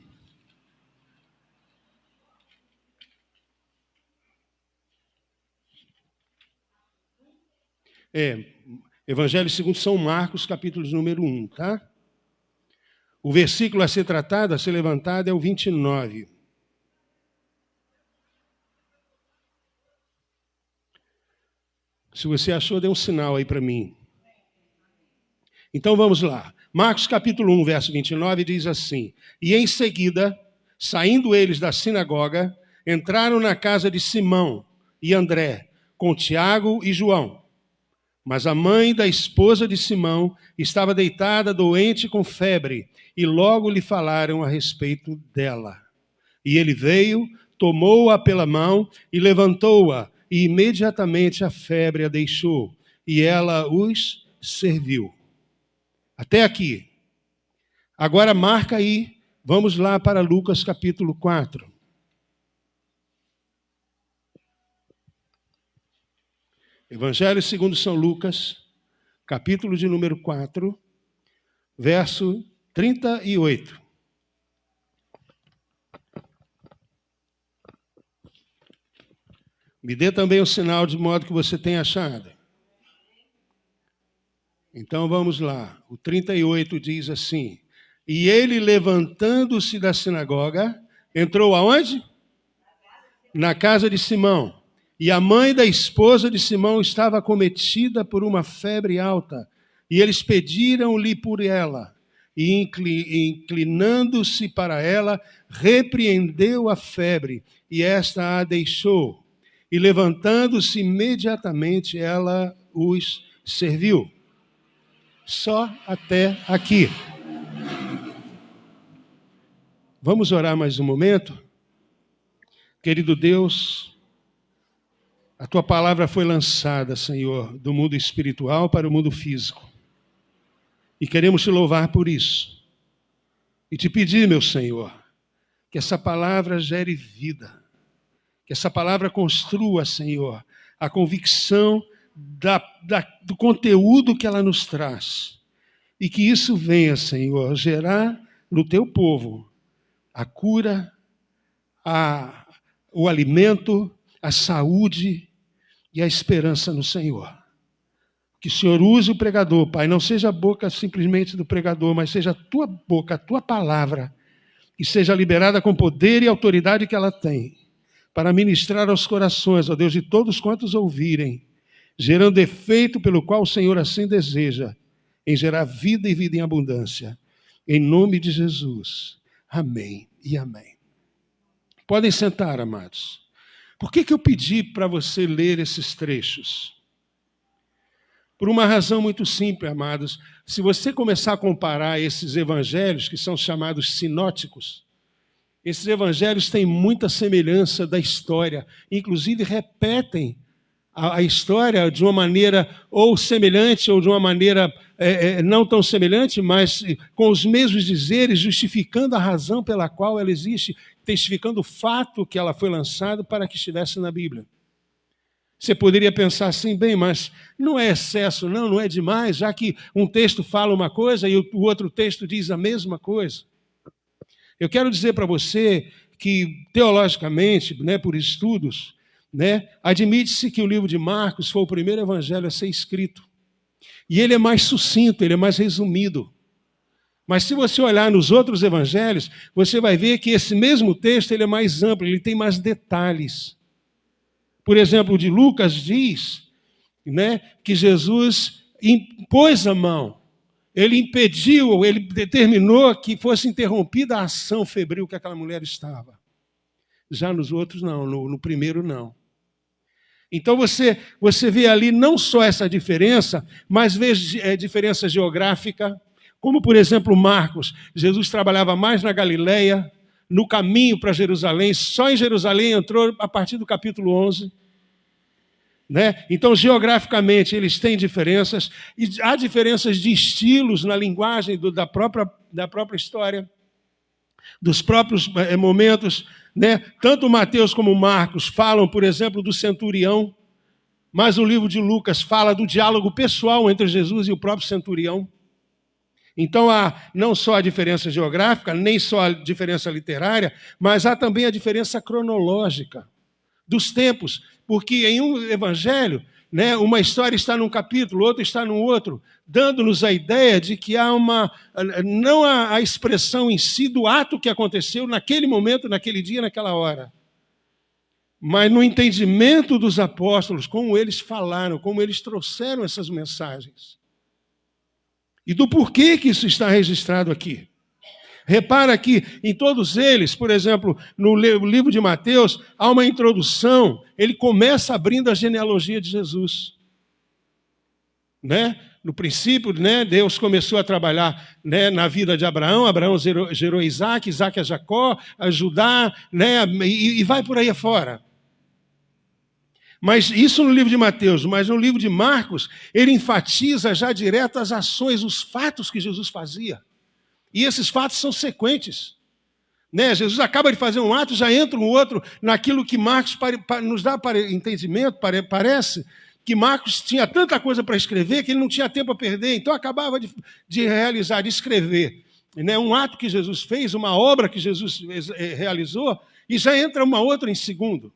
Speaker 1: Evangelho segundo São Marcos, capítulo de número 1, tá? O versículo a ser tratado, a ser levantado, é o 29. Se você achou, dê um sinal aí para mim. Então vamos lá. Marcos capítulo 1, verso 29 diz assim: E em seguida, saindo eles da sinagoga, entraram na casa de Simão e André, com Tiago e João. Mas a mãe da esposa de Simão estava deitada, doente com febre, e logo lhe falaram a respeito dela. E ele veio, tomou-a pela mão e levantou-a, e imediatamente a febre a deixou, e ela os serviu. Até aqui. Agora marca aí, vamos lá para Lucas capítulo 4. Evangelho segundo São Lucas, capítulo de número 4, verso 38. Me dê também o sinal de modo que você tenha achado. Então vamos lá. O 38 diz assim: E ele, levantando-se da sinagoga, Entrou aonde? Na casa de Simão. E a mãe da esposa de Simão estava acometida por uma febre alta. E eles pediram-lhe por ela. E inclinando-se para ela, repreendeu a febre. E esta a deixou. E levantando-se imediatamente, ela os serviu. Só até aqui. Vamos orar mais um momento? Querido Deus, a Tua palavra foi lançada, Senhor, do mundo espiritual para o mundo físico. E queremos Te louvar por isso. E Te pedir, meu Senhor, que essa palavra gere vida. Que essa palavra construa, Senhor, a convicção do conteúdo que ela nos traz. E que isso venha, Senhor, gerar no Teu povo a cura, o alimento, a saúde e a esperança no Senhor. Que o Senhor use o pregador, Pai, não seja a boca simplesmente do pregador, mas seja a Tua boca, a Tua palavra, que seja liberada com poder e autoridade que ela tem, para ministrar aos corações, ó Deus, de todos quantos ouvirem, gerando efeito pelo qual o Senhor assim deseja, em gerar vida e vida em abundância. Em nome de Jesus. Amém e amém. Podem sentar, amados. Por que eu pedi para você ler esses trechos? Por uma razão muito simples, amados. Se você começar a comparar esses evangelhos, que são chamados sinóticos, esses evangelhos têm muita semelhança da história. Inclusive, repetem a história de uma maneira ou semelhante ou de uma maneira não tão semelhante, mas com os mesmos dizeres, justificando a razão pela qual ela existe, testificando o fato que ela foi lançada para que estivesse na Bíblia. Você poderia pensar assim, bem, mas não é excesso, não é demais, já que um texto fala uma coisa e o outro texto diz a mesma coisa. Eu quero dizer para você que, teologicamente, por estudos, admite-se que o livro de Marcos foi o primeiro evangelho a ser escrito. E ele é mais sucinto, ele é mais resumido. Mas se você olhar nos outros evangelhos, você vai ver que esse mesmo texto ele é mais amplo, ele tem mais detalhes. Por exemplo, o de Lucas diz que Jesus impôs a mão, ele impediu, ele determinou que fosse interrompida a ação febril que aquela mulher estava. Já nos outros não, no primeiro não. Então você vê ali não só essa diferença, mas vê diferença geográfica, como por exemplo Marcos. Jesus trabalhava mais na Galileia, no caminho para Jerusalém, só em Jerusalém entrou a partir do capítulo 11. Então, geograficamente, eles têm diferenças, e há diferenças de estilos na linguagem da própria história, dos próprios momentos. Tanto Mateus como Marcos falam, por exemplo, do centurião, mas o livro de Lucas fala do diálogo pessoal entre Jesus e o próprio centurião. Então, há não só a diferença geográfica, nem só a diferença literária, mas há também a diferença cronológica dos tempos, porque em um evangelho, uma história está num capítulo, outra está no outro, dando-nos a ideia de que há não a expressão em si do ato que aconteceu naquele momento, naquele dia, naquela hora, mas no entendimento dos apóstolos, como eles falaram, como eles trouxeram essas mensagens. E do porquê que isso está registrado aqui. Repara que em todos eles, por exemplo, no livro de Mateus, há uma introdução, ele começa abrindo a genealogia de Jesus. No princípio, Deus começou a trabalhar na vida de Abraão, Abraão gerou Isaac, Isaac a Jacó, a Judá, e vai por aí afora. Mas isso no livro de Mateus, mas no livro de Marcos, ele enfatiza já direto as ações, os fatos que Jesus fazia. E esses fatos são sequentes. Jesus acaba de fazer um ato, já entra um outro, naquilo que Marcos nos dá entendimento, parece que Marcos tinha tanta coisa para escrever que ele não tinha tempo a perder, então acabava de realizar, de escrever um ato que Jesus fez, uma obra que Jesus realizou, e já entra uma outra em segundo.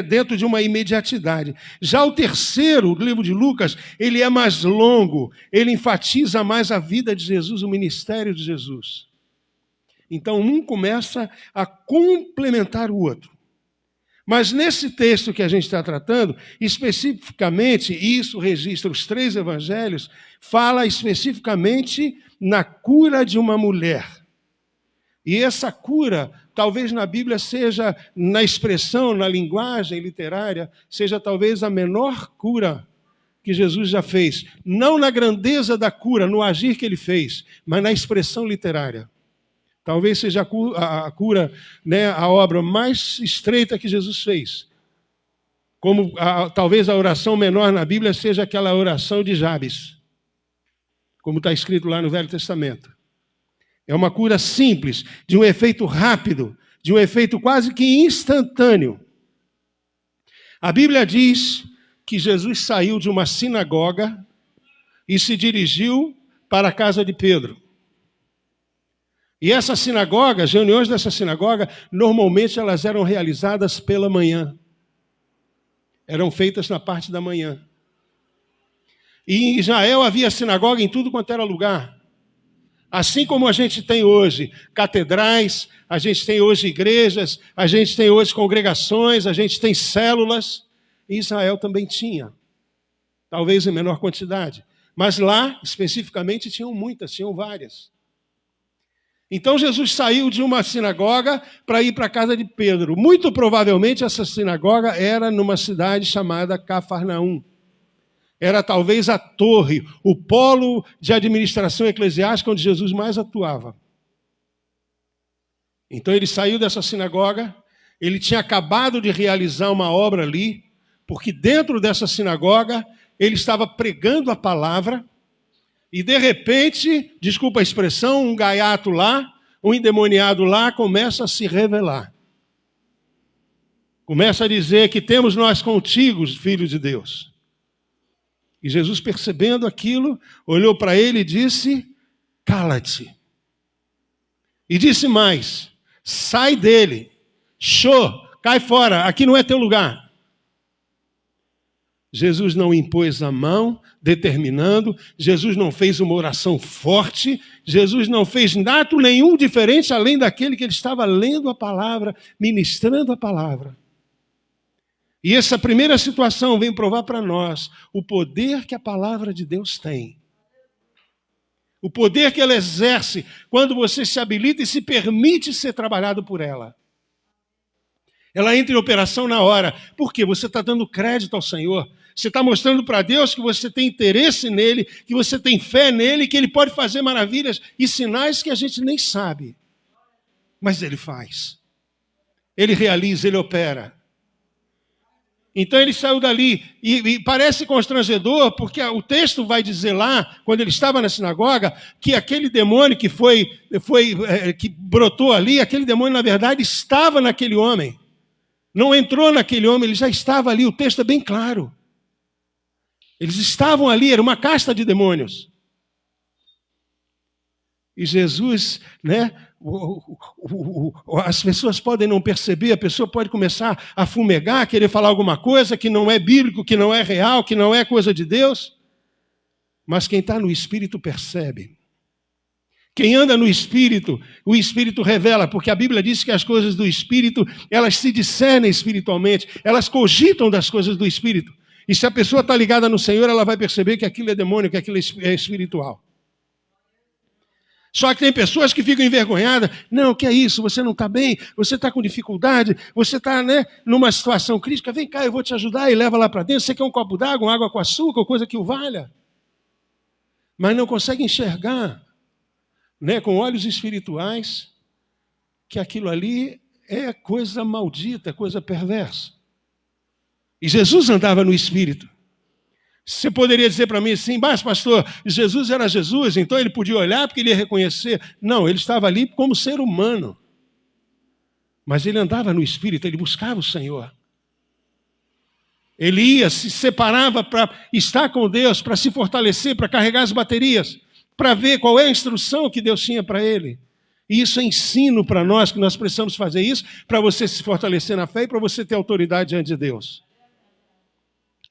Speaker 1: Dentro de uma imediatidade. Já o terceiro, o livro de Lucas, ele é mais longo, ele enfatiza mais a vida de Jesus, o ministério de Jesus. Então, um começa a complementar o outro. Mas nesse texto que a gente está tratando, especificamente, e isso registra os 3 evangelhos, fala especificamente na cura de uma mulher. E essa cura, talvez na Bíblia seja, na expressão, na linguagem literária, seja talvez a menor cura que Jesus já fez. Não na grandeza da cura, no agir que ele fez, mas na expressão literária. Talvez seja a cura, né, a obra mais estreita que Jesus fez. Como talvez a oração menor na Bíblia seja aquela oração de Jabes, como está escrito lá no Velho Testamento. É uma cura simples, de um efeito rápido, de um efeito quase que instantâneo. A Bíblia diz que Jesus saiu de uma sinagoga e se dirigiu para a casa de Pedro. E essa sinagoga, as reuniões dessa sinagoga, normalmente elas eram realizadas pela manhã. Eram feitas na parte da manhã. E em Israel havia sinagoga em tudo quanto era lugar. Assim como a gente tem hoje catedrais, a gente tem hoje igrejas, a gente tem hoje congregações, a gente tem células. Israel também tinha, talvez em menor quantidade. Mas lá, especificamente, tinham muitas, tinham várias. Então Jesus saiu de uma sinagoga para ir para a casa de Pedro. Muito provavelmente essa sinagoga era numa cidade chamada Cafarnaum. Era talvez a torre, o polo de administração eclesiástica onde Jesus mais atuava. Então ele saiu dessa sinagoga, ele tinha acabado de realizar uma obra ali, porque dentro dessa sinagoga ele estava pregando a palavra, e de repente, desculpa a expressão, um gaiato lá, um endemoniado lá, começa a se revelar. Começa a dizer que temos nós contigo, filho de Deus. E Jesus, percebendo aquilo, olhou para ele e disse, cala-te. E disse mais, sai dele, cai fora, aqui não é teu lugar. Jesus não impôs a mão, determinando, Jesus não fez uma oração forte, Jesus não fez ato nenhum diferente além daquele que ele estava lendo a palavra, ministrando a palavra. E essa primeira situação vem provar para nós o poder que a palavra de Deus tem. O poder que ela exerce quando você se habilita e se permite ser trabalhado por ela. Ela entra em operação na hora. Por quê? Você está dando crédito ao Senhor. Você está mostrando para Deus que você tem interesse nele, que você tem fé nele, que ele pode fazer maravilhas e sinais que a gente nem sabe. Mas ele faz. Ele realiza, ele opera. Então ele saiu dali e parece constrangedor, porque o texto vai dizer lá, quando ele estava na sinagoga, que aquele demônio que brotou ali, aquele demônio na verdade estava naquele homem. Não entrou naquele homem, ele já estava ali, o texto é bem claro. Eles estavam ali, era uma casta de demônios. E Jesus, né? As pessoas podem não perceber, a pessoa pode começar a fumegar, querer falar alguma coisa que não é bíblico, que não é real, que não é coisa de Deus. Mas quem está no Espírito percebe. Quem anda no Espírito, o Espírito revela, porque a Bíblia diz que as coisas do Espírito, elas se discernem espiritualmente, elas cogitam das coisas do Espírito. E se a pessoa está ligada no Senhor, ela vai perceber que aquilo é demônio, que aquilo é espiritual. Só que tem pessoas que ficam envergonhadas. Não, o que é isso? Você não está bem? Você está com dificuldade? Você está, né, numa situação crítica? Vem cá, eu vou te ajudar. E leva lá para dentro. Você quer um copo d'água, uma água com açúcar, coisa que o valha. Mas não consegue enxergar, né, com olhos espirituais, que aquilo ali é coisa maldita, coisa perversa. E Jesus andava no Espírito. Você poderia dizer para mim assim, mas pastor, Jesus era Jesus, então ele podia olhar porque ele ia reconhecer. Não, ele estava ali como ser humano. Mas ele andava no Espírito, ele buscava o Senhor. Ele ia, se separava para estar com Deus, para se fortalecer, para carregar as baterias, para ver qual é a instrução que Deus tinha para ele. E isso é ensino para nós, que nós precisamos fazer isso, para você se fortalecer na fé e para você ter autoridade diante de Deus.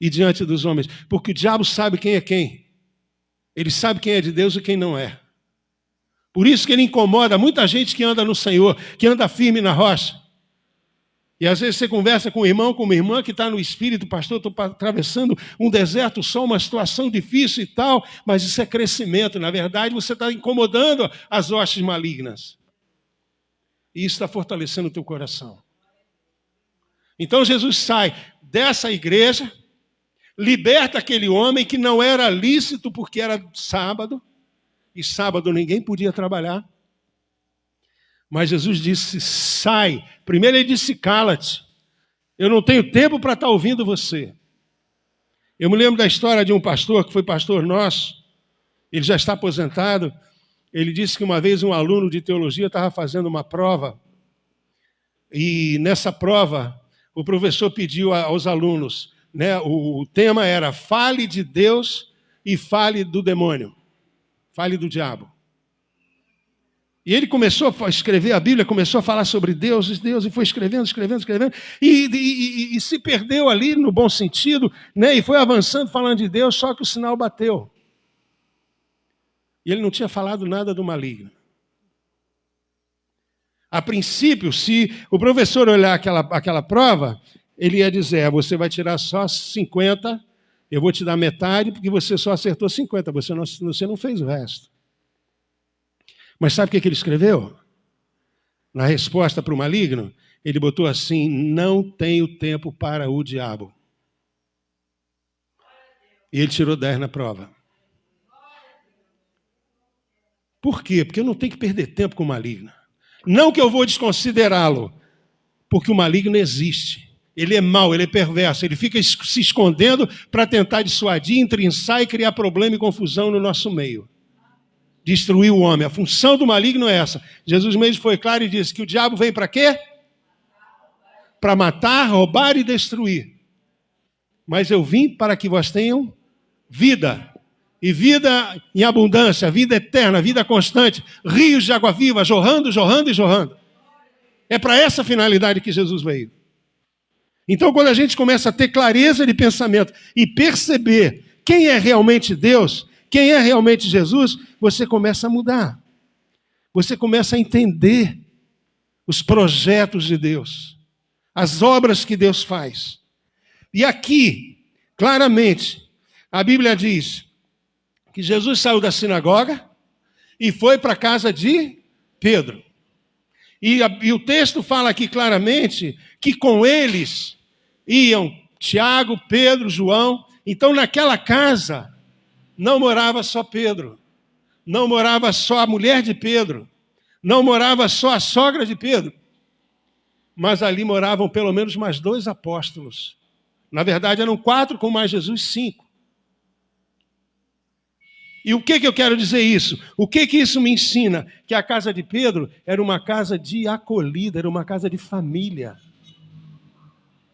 Speaker 1: E diante dos homens, porque o diabo sabe quem é quem. Ele sabe quem é de Deus e quem não é. Por isso que ele incomoda muita gente que anda no Senhor, que anda firme na rocha. E às vezes você conversa com um irmão, com uma irmã que está no Espírito, pastor, estou atravessando um deserto só, uma situação difícil e tal, mas isso é crescimento. Na verdade, você está incomodando as hostes malignas. E isso está fortalecendo o teu coração. Então Jesus sai dessa igreja, liberta aquele homem que não era lícito porque era sábado, e sábado ninguém podia trabalhar. Mas Jesus disse, sai. Primeiro ele disse, cala-te. Eu não tenho tempo para estar ouvindo você. Eu me lembro da história de um pastor, que foi pastor nosso. Ele já está aposentado. Ele disse que uma vez um aluno de teologia estava fazendo uma prova. E nessa prova, o professor pediu aos alunos, né, o tema era, fale de Deus e fale do demônio. Fale do diabo. E ele começou a escrever a Bíblia, começou a falar sobre Deus, e foi escrevendo, e se perdeu ali no bom sentido, né? E foi avançando falando de Deus, só que o sinal bateu. E ele não tinha falado nada do maligno. A princípio, se o professor olhar aquela prova, ele ia dizer, você vai tirar só 50, eu vou te dar metade, porque você só acertou 50, você não fez o resto. Mas sabe o que ele escreveu? Na resposta para o maligno, ele botou assim, não tenho tempo para o diabo. E ele tirou 10 na prova. Por quê? Porque eu não tenho que perder tempo com o maligno. Não que eu vou desconsiderá-lo, porque o maligno existe. Ele é mau, ele é perverso, ele fica se escondendo para tentar dissuadir, entrinçar e criar problema e confusão no nosso meio. Destruir o homem. A função do maligno é essa. Jesus mesmo foi claro e disse que o diabo veio para quê? Para matar, roubar e destruir. Mas eu vim para que vós tenham vida. E vida em abundância, vida eterna, vida constante. Rios de água viva, jorrando, jorrando e jorrando. É para essa finalidade que Jesus veio. Então, quando a gente começa a ter clareza de pensamento e perceber quem é realmente Deus, quem é realmente Jesus, você começa a mudar. Você começa a entender os projetos de Deus, as obras que Deus faz. E aqui, claramente, a Bíblia diz que Jesus saiu da sinagoga e foi para a casa de Pedro. E o texto fala aqui claramente que com eles iam Tiago, Pedro, João. Então, naquela casa, não morava só Pedro, não morava só a mulher de Pedro, não morava só a sogra de Pedro, mas ali moravam pelo menos mais 2 apóstolos. Na verdade, eram 4, com mais Jesus, 5. E o que eu quero dizer isso? O que isso me ensina? Que a casa de Pedro era uma casa de acolhida, era uma casa de família.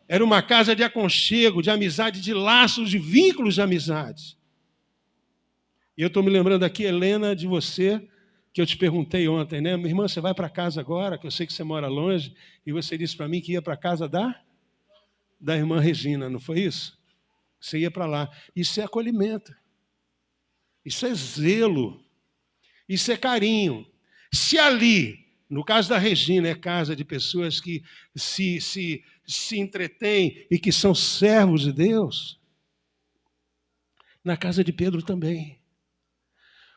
Speaker 1: Era uma casa de aconchego, de amizade, de laços, de vínculos de amizade. E eu estou me lembrando aqui, Helena, de você, que eu te perguntei ontem, né? Minha irmã, você vai para casa agora, que eu sei que você mora longe, e você disse para mim que ia para casa da irmã Regina, não foi isso? Você ia para lá. Isso é acolhimento. Isso é zelo. Isso é carinho. Se ali, no caso da Regina, é casa de pessoas que se entretêm e que são servos de Deus, na casa de Pedro também.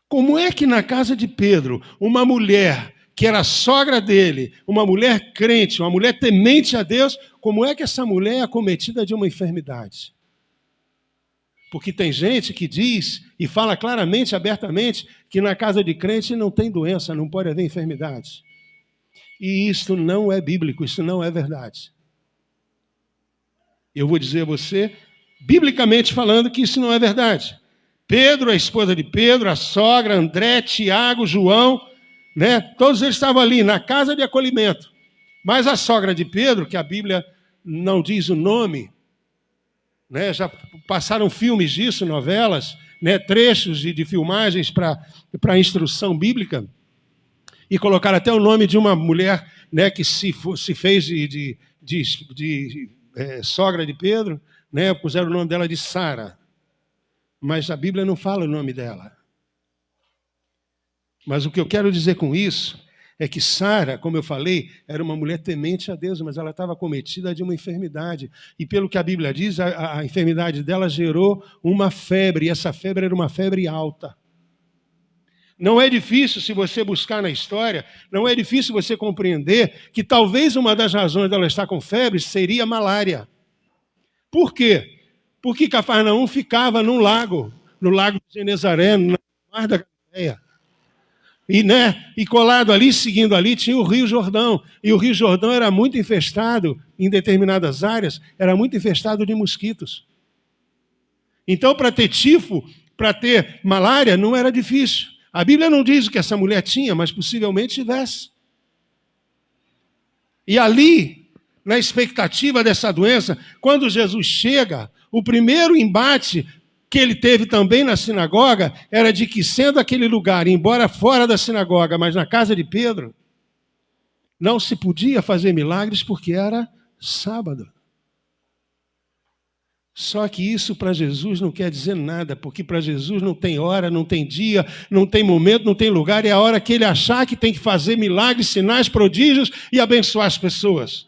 Speaker 1: Como é que na casa de Pedro, uma mulher que era sogra dele, uma mulher crente, uma mulher temente a Deus, como é que essa mulher é acometida de uma enfermidade? Porque tem gente que diz e fala claramente, abertamente, que na casa de crente não tem doença, não pode haver enfermidade. E isso não é bíblico, isso não é verdade. Eu vou dizer a você, biblicamente falando, que isso não é verdade. Pedro, a esposa de Pedro, a sogra, André, Tiago, João, né? Todos eles estavam ali na casa de acolhimento. Mas a sogra de Pedro, que a Bíblia não diz o nome, né? Já passaram filmes disso, novelas, né? Trechos de filmagens para instrução bíblica, e colocaram até o nome de uma mulher, né? Que se fez de sogra de Pedro, né? Puseram o nome dela de Sara. Mas a Bíblia não fala o nome dela. Mas o que eu quero dizer com isso é que Sara, como eu falei, era uma mulher temente a Deus, mas ela estava cometida de uma enfermidade. E pelo que a Bíblia diz, a enfermidade dela gerou uma febre, e essa febre era uma febre alta. Não é difícil, se você buscar na história, não é difícil você compreender que talvez uma das razões dela estar com febre seria malária. Por quê? Porque Cafarnaum ficava no lago de Genezaré, no mar da Galileia. E colado ali, seguindo ali, tinha o Rio Jordão. E o Rio Jordão era muito infestado, em determinadas áreas, era muito infestado de mosquitos. Então, para ter tifo, para ter malária, não era difícil. A Bíblia não diz o que essa mulher tinha, mas possivelmente tivesse. E ali, na expectativa dessa doença, quando Jesus chega, o primeiro embate que ele teve também na sinagoga era de que, sendo aquele lugar, embora fora da sinagoga, mas na casa de Pedro, não se podia fazer milagres porque era sábado. Só que isso para Jesus não quer dizer nada, porque para Jesus não tem hora, não tem dia, não tem momento, não tem lugar, é a hora que ele achar que tem que fazer milagres, sinais, prodígios e abençoar as pessoas.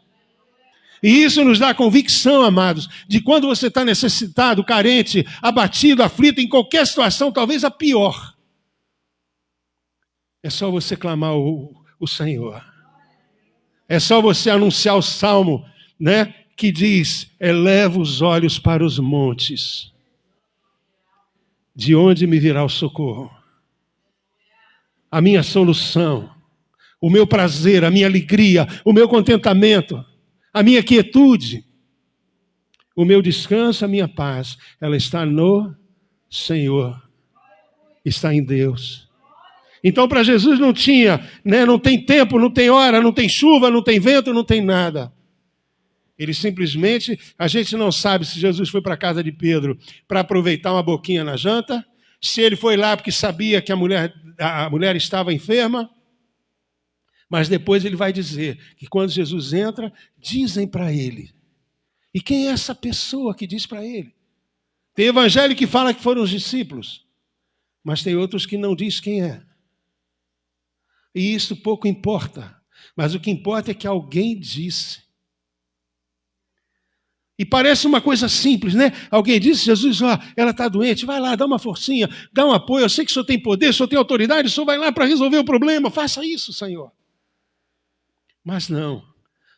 Speaker 1: E isso nos dá convicção, amados, de quando você está necessitado, carente, abatido, aflito, em qualquer situação, talvez a pior. É só você clamar o Senhor. É só você anunciar o salmo, que diz: eleva os olhos para os montes. De onde me virá o socorro? A minha solução, o meu prazer, a minha alegria, o meu contentamento, a minha quietude, o meu descanso, a minha paz, ela está no Senhor, está em Deus. Então, para Jesus não tinha, não tem tempo, não tem hora, não tem chuva, não tem vento, não tem nada. Ele simplesmente, a gente não sabe se Jesus foi para a casa de Pedro para aproveitar uma boquinha na janta, se ele foi lá porque sabia que a mulher estava enferma, mas depois ele vai dizer que quando Jesus entra, dizem para ele. E quem é essa pessoa que diz para ele? Tem evangelho que fala que foram os discípulos, mas tem outros que não diz quem é. E isso pouco importa, mas o que importa é que alguém disse. E parece uma coisa simples, Alguém disse: Jesus, ela está doente, vai lá, dá uma forcinha, dá um apoio, eu sei que o Senhor tem poder, o Senhor tem autoridade, o Senhor vai lá para resolver o problema, faça isso, Senhor. Mas não,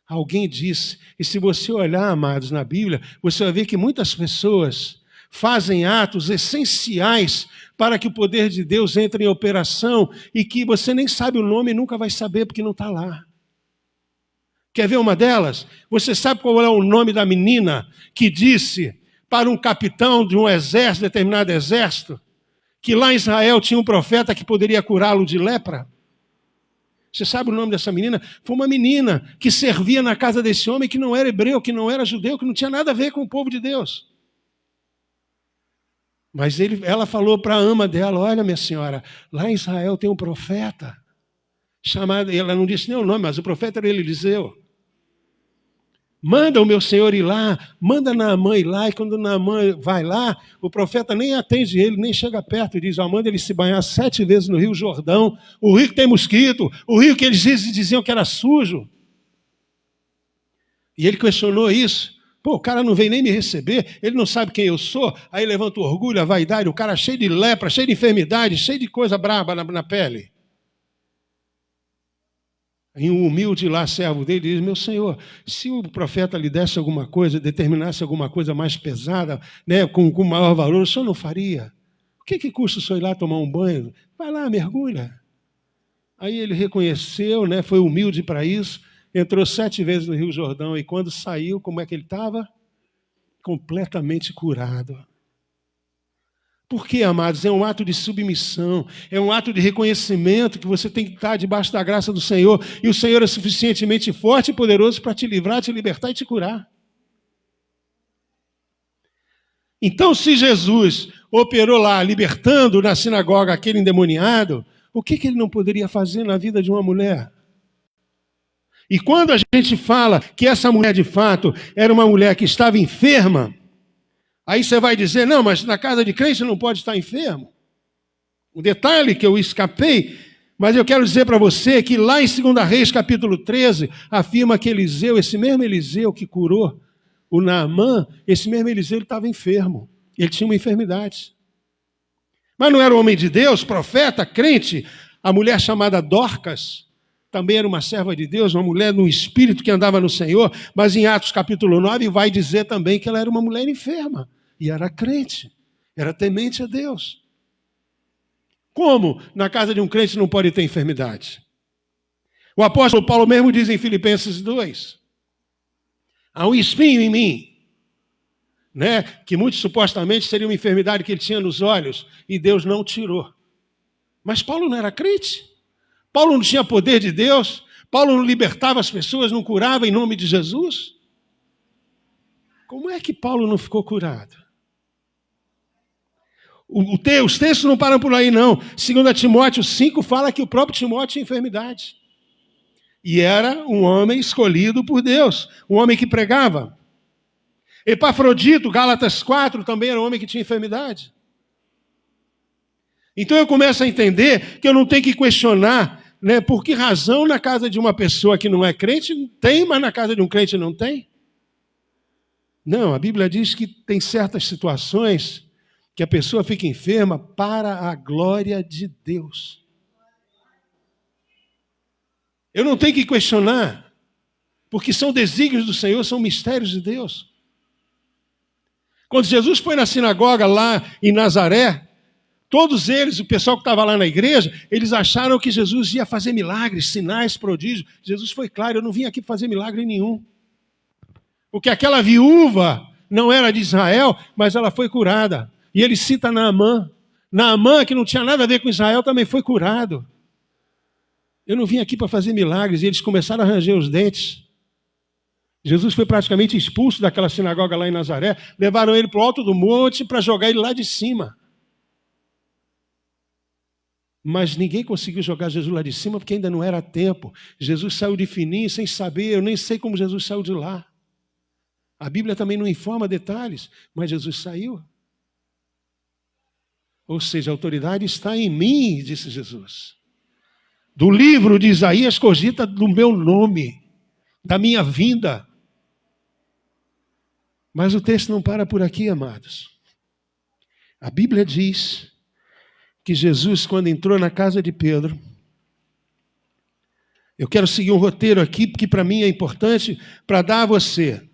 Speaker 1: alguém disse, e se você olhar, amados, na Bíblia, você vai ver que muitas pessoas fazem atos essenciais para que o poder de Deus entre em operação e que você nem sabe o nome e nunca vai saber porque não está lá. Quer ver uma delas? Você sabe qual é o nome da menina que disse para um capitão de um exército, determinado exército, que lá em Israel tinha um profeta que poderia curá-lo de lepra? Você sabe o nome dessa menina? Foi uma menina que servia na casa desse homem que não era hebreu, que não era judeu, que não tinha nada a ver com o povo de Deus. Mas ela falou para a ama dela: olha, minha senhora, lá em Israel tem um profeta chamado, ela não disse nem o nome, mas o profeta era Eliseu. Manda o meu senhor ir lá, manda Naamã ir lá, e quando Naamã vai lá, o profeta nem atende ele, nem chega perto, e diz: manda ele se banhar 7 vezes no Rio Jordão, o rio que tem mosquito, o rio que eles diziam que era sujo. E ele questionou isso. O cara não vem nem me receber, ele não sabe quem eu sou, aí levanta o orgulho, a vaidade, o cara cheio de lepra, cheio de enfermidade, cheio de coisa braba na pele. E um humilde lá, servo dele, diz: meu senhor, se o profeta lhe desse alguma coisa, determinasse alguma coisa mais pesada, com maior valor, o senhor não faria? O que custa o senhor ir lá tomar um banho? Vai lá, mergulha. Aí ele reconheceu, foi humilde para isso, entrou 7 vezes no Rio Jordão, e quando saiu, como é que ele estava? Completamente curado. Por quê, amados? É um ato de submissão, é um ato de reconhecimento que você tem que estar debaixo da graça do Senhor, e o Senhor é suficientemente forte e poderoso para te livrar, te libertar e te curar. Então, se Jesus operou lá, libertando na sinagoga aquele endemoniado, o que ele não poderia fazer na vida de uma mulher? E quando a gente fala que essa mulher, de fato, era uma mulher que estava enferma, aí você vai dizer: não, mas na casa de crente não pode estar enfermo. O detalhe que eu escapei, Mas eu quero dizer para você que lá em 2 Reis, capítulo 13, afirma que Eliseu, esse mesmo Eliseu que curou o Naamã, esse mesmo Eliseu estava enfermo. Ele tinha uma enfermidade. Mas não era homem de Deus, profeta, crente. A mulher chamada Dorcas também era uma serva de Deus, uma mulher no espírito que andava no Senhor. Mas em Atos capítulo 9 vai dizer também que ela era uma mulher enferma. E era crente, era temente a Deus. Como na casa de um crente não pode ter enfermidade? O apóstolo Paulo mesmo diz em Filipenses 2, há um espinho em mim, né, que muito supostamente seria uma enfermidade que ele tinha nos olhos, e Deus não tirou. Mas Paulo não era crente? Paulo não tinha poder de Deus? Paulo não libertava as pessoas, não curava em nome de Jesus? Como é que Paulo não ficou curado? Os textos não param por aí, não. 2 Timóteo 5 fala que o próprio Timóteo tinha enfermidade. E era um homem escolhido por Deus, um homem que pregava. Epafrodito, Gálatas 4, também era um homem que tinha enfermidade. Então eu começo a entender que eu não tenho que questionar, né, por que razão na casa de uma pessoa que não é crente tem, mas na casa de um crente não tem. Não, a Bíblia diz que tem certas situações que a pessoa fica enferma para a glória de Deus. Eu não tenho que questionar, porque são desígnios do Senhor, são mistérios de Deus. Quando Jesus foi na sinagoga lá em Nazaré, todos eles, o pessoal que estava lá na igreja, eles acharam que Jesus ia fazer milagres, sinais, prodígios. Jesus foi claro, eu não vim aqui fazer milagre nenhum. Porque aquela viúva não era de Israel, mas ela foi curada. E ele cita Naamã. Naamã, que não tinha nada a ver com Israel, também foi curado. Eu não vim aqui para fazer milagres. E eles começaram a ranger os dentes. Jesus foi praticamente expulso daquela sinagoga lá em Nazaré. Levaram ele para o alto do monte para jogar ele lá de cima. Mas ninguém conseguiu jogar Jesus lá de cima porque ainda não era tempo. Jesus saiu de fininho sem saber. Eu nem sei como Jesus saiu de lá. A Bíblia também não informa detalhes, mas Jesus saiu. Ou seja, a autoridade está em mim, disse Jesus. Do livro de Isaías cogita do meu nome, da minha vinda. Mas o texto não para por aqui, amados. A Bíblia diz que Jesus, quando entrou na casa de Pedro, eu quero seguir um roteiro aqui, porque para mim é importante para dar a você.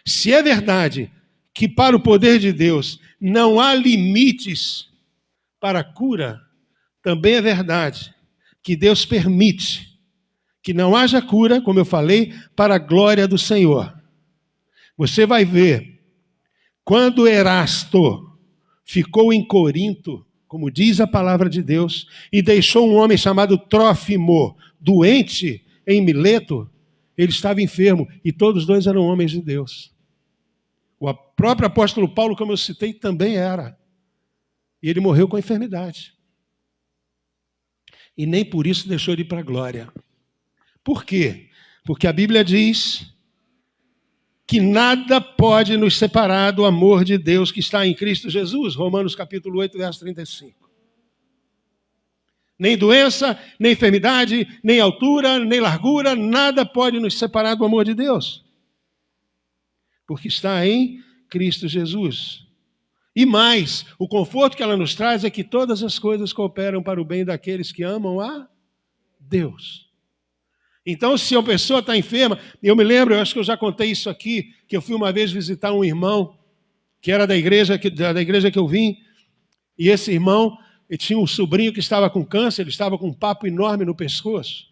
Speaker 1: Se é verdade que para o poder de Deus não há limites para a cura, também é verdade que Deus permite que não haja cura, como eu falei, para a glória do Senhor. Você vai ver, quando Erasto ficou em Corinto, como diz a palavra de Deus, e deixou um homem chamado Trófimo doente em Mileto, ele estava enfermo, e todos dois eram homens de Deus. O próprio apóstolo Paulo, como eu citei, também era. E ele morreu com a enfermidade. E nem por isso deixou de ir para a glória. Por quê? Porque a Bíblia diz que nada pode nos separar do amor de Deus que está em Cristo Jesus. Romanos capítulo 8, verso 35. Nem doença, nem enfermidade, nem altura, nem largura, nada pode nos separar do amor de Deus. Porque está em Cristo Jesus. E mais, o conforto que ela nos traz é que todas as coisas cooperam para o bem daqueles que amam a Deus. Então, se a pessoa está enferma, eu me lembro, eu acho que eu já contei isso aqui, que eu fui uma vez visitar um irmão, que era da igreja que eu vim, e esse irmão, ele tinha um sobrinho que estava com câncer, ele estava com um papo enorme no pescoço.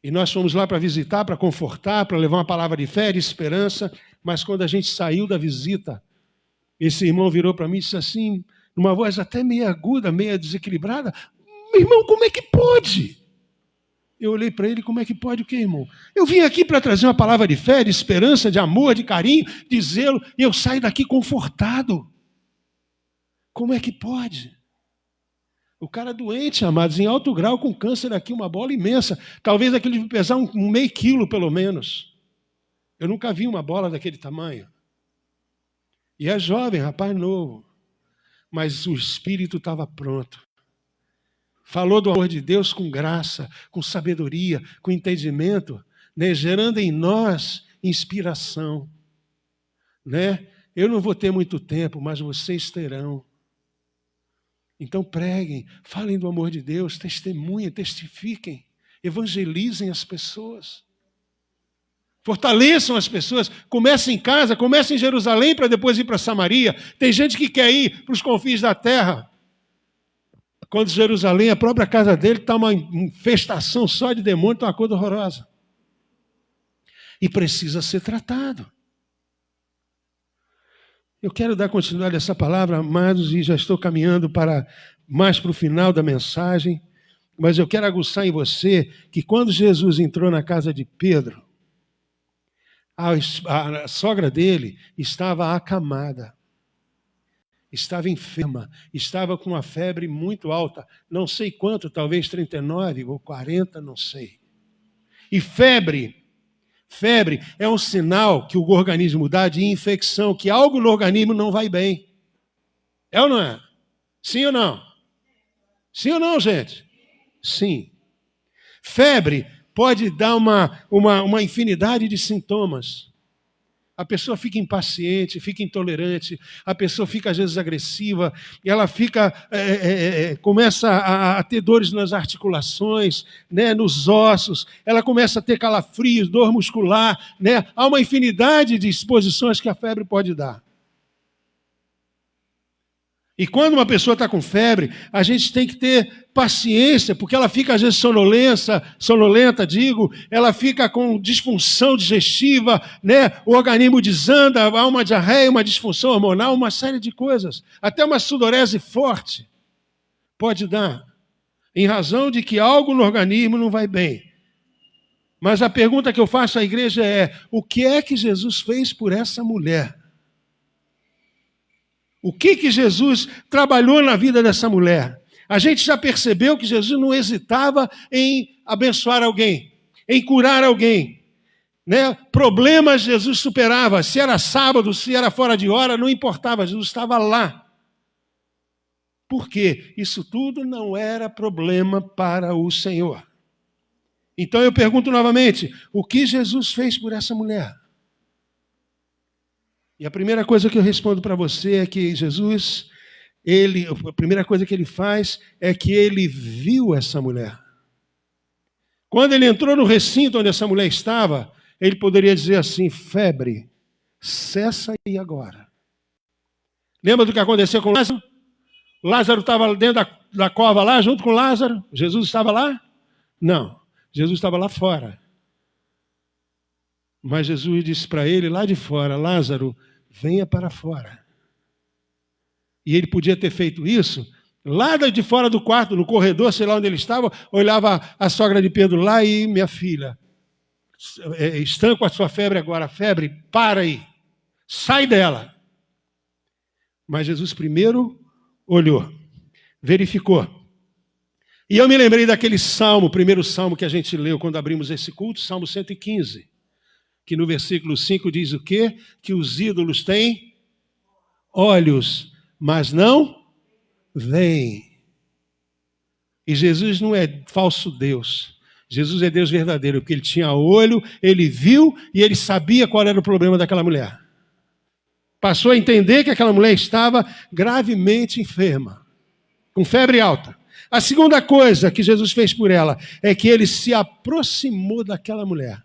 Speaker 1: E nós fomos lá para visitar, para confortar, para levar uma palavra de fé, de esperança, mas quando a gente saiu da visita, esse irmão virou para mim e disse assim, numa voz até meio aguda, meio desequilibrada, meu irmão, como é que pode? Eu olhei para ele, como é que pode o quê, irmão? Eu vim aqui para trazer uma palavra de fé, de esperança, de amor, de carinho, de zelo, e eu saio daqui confortado. Como é que pode? O cara doente, amados, em alto grau, com câncer aqui, uma bola imensa. Talvez aquele de pesar um meio quilo, pelo menos. Eu nunca vi uma bola daquele tamanho. E é jovem, rapaz novo. Mas o espírito estava pronto. Falou do amor de Deus com graça, com sabedoria, com entendimento, né? Gerando em nós inspiração. Né? Eu não vou ter muito tempo, mas vocês terão. Então preguem, falem do amor de Deus, testemunhem, testifiquem, evangelizem as pessoas. Fortaleçam as pessoas, comecem em casa, comecem em Jerusalém para depois ir para Samaria. Tem gente que quer ir para os confins da terra. Quando Jerusalém, a própria casa dele, está uma infestação só de demônio, está uma coisa horrorosa. E precisa ser tratado. Eu quero dar continuidade a essa palavra, amados, e já estou caminhando mais para o final da mensagem, mas eu quero aguçar em você que quando Jesus entrou na casa de Pedro, a sogra dele estava acamada, estava enferma, estava com uma febre muito alta, não sei quanto, talvez 39 ou 40, não sei. E febre é um sinal que o organismo dá de infecção, que algo no organismo não vai bem. É ou não é? Sim ou não? Sim ou não, gente? Sim. Febre pode dar uma infinidade de sintomas. A pessoa fica impaciente, fica intolerante, a pessoa fica às vezes agressiva, e ela começa a ter dores nas articulações, né, nos ossos, ela começa a ter calafrios, dor muscular, né? Há uma infinidade de exposições que a febre pode dar. E quando uma pessoa está com febre, a gente tem que ter paciência, porque ela fica às vezes sonolenta, ela fica com disfunção digestiva, né? O organismo desanda, há uma diarreia, uma disfunção hormonal, uma série de coisas. Até uma sudorese forte pode dar, em razão de que algo no organismo não vai bem. Mas a pergunta que eu faço à igreja é: o que é que Jesus fez por essa mulher? O que Jesus trabalhou na vida dessa mulher? A gente já percebeu que Jesus não hesitava em abençoar alguém, em curar alguém. Né? Problemas Jesus superava. Se era sábado, se era fora de hora, não importava, Jesus estava lá. Por quê? Isso tudo não era problema para o Senhor. Então eu pergunto novamente, o que Jesus fez por essa mulher? E a primeira coisa que eu respondo para você é que Jesus, a primeira coisa que ele faz é que ele viu essa mulher. Quando ele entrou no recinto onde essa mulher estava, ele poderia dizer assim: febre, cessa aí agora. Lembra do que aconteceu com Lázaro? Lázaro estava dentro da cova lá, junto com Lázaro. Jesus estava lá? Não, Jesus estava lá fora. Mas Jesus disse para ele lá de fora: Lázaro, venha para fora. E ele podia ter feito isso lá de fora do quarto, no corredor, sei lá onde ele estava, olhava a sogra de Pedro lá e: minha filha, estão com a sua febre agora, febre, para aí, sai dela. Mas Jesus primeiro olhou, verificou. E eu me lembrei daquele salmo, o primeiro salmo que a gente leu quando abrimos esse culto, Salmo 115. Que no versículo 5 diz o quê? Que os ídolos têm olhos, mas não veem. E Jesus não é falso Deus. Jesus é Deus verdadeiro, porque ele tinha olho, ele viu e ele sabia qual era o problema daquela mulher. Passou a entender que aquela mulher estava gravemente enferma, com febre alta. A segunda coisa que Jesus fez por ela é que ele se aproximou daquela mulher.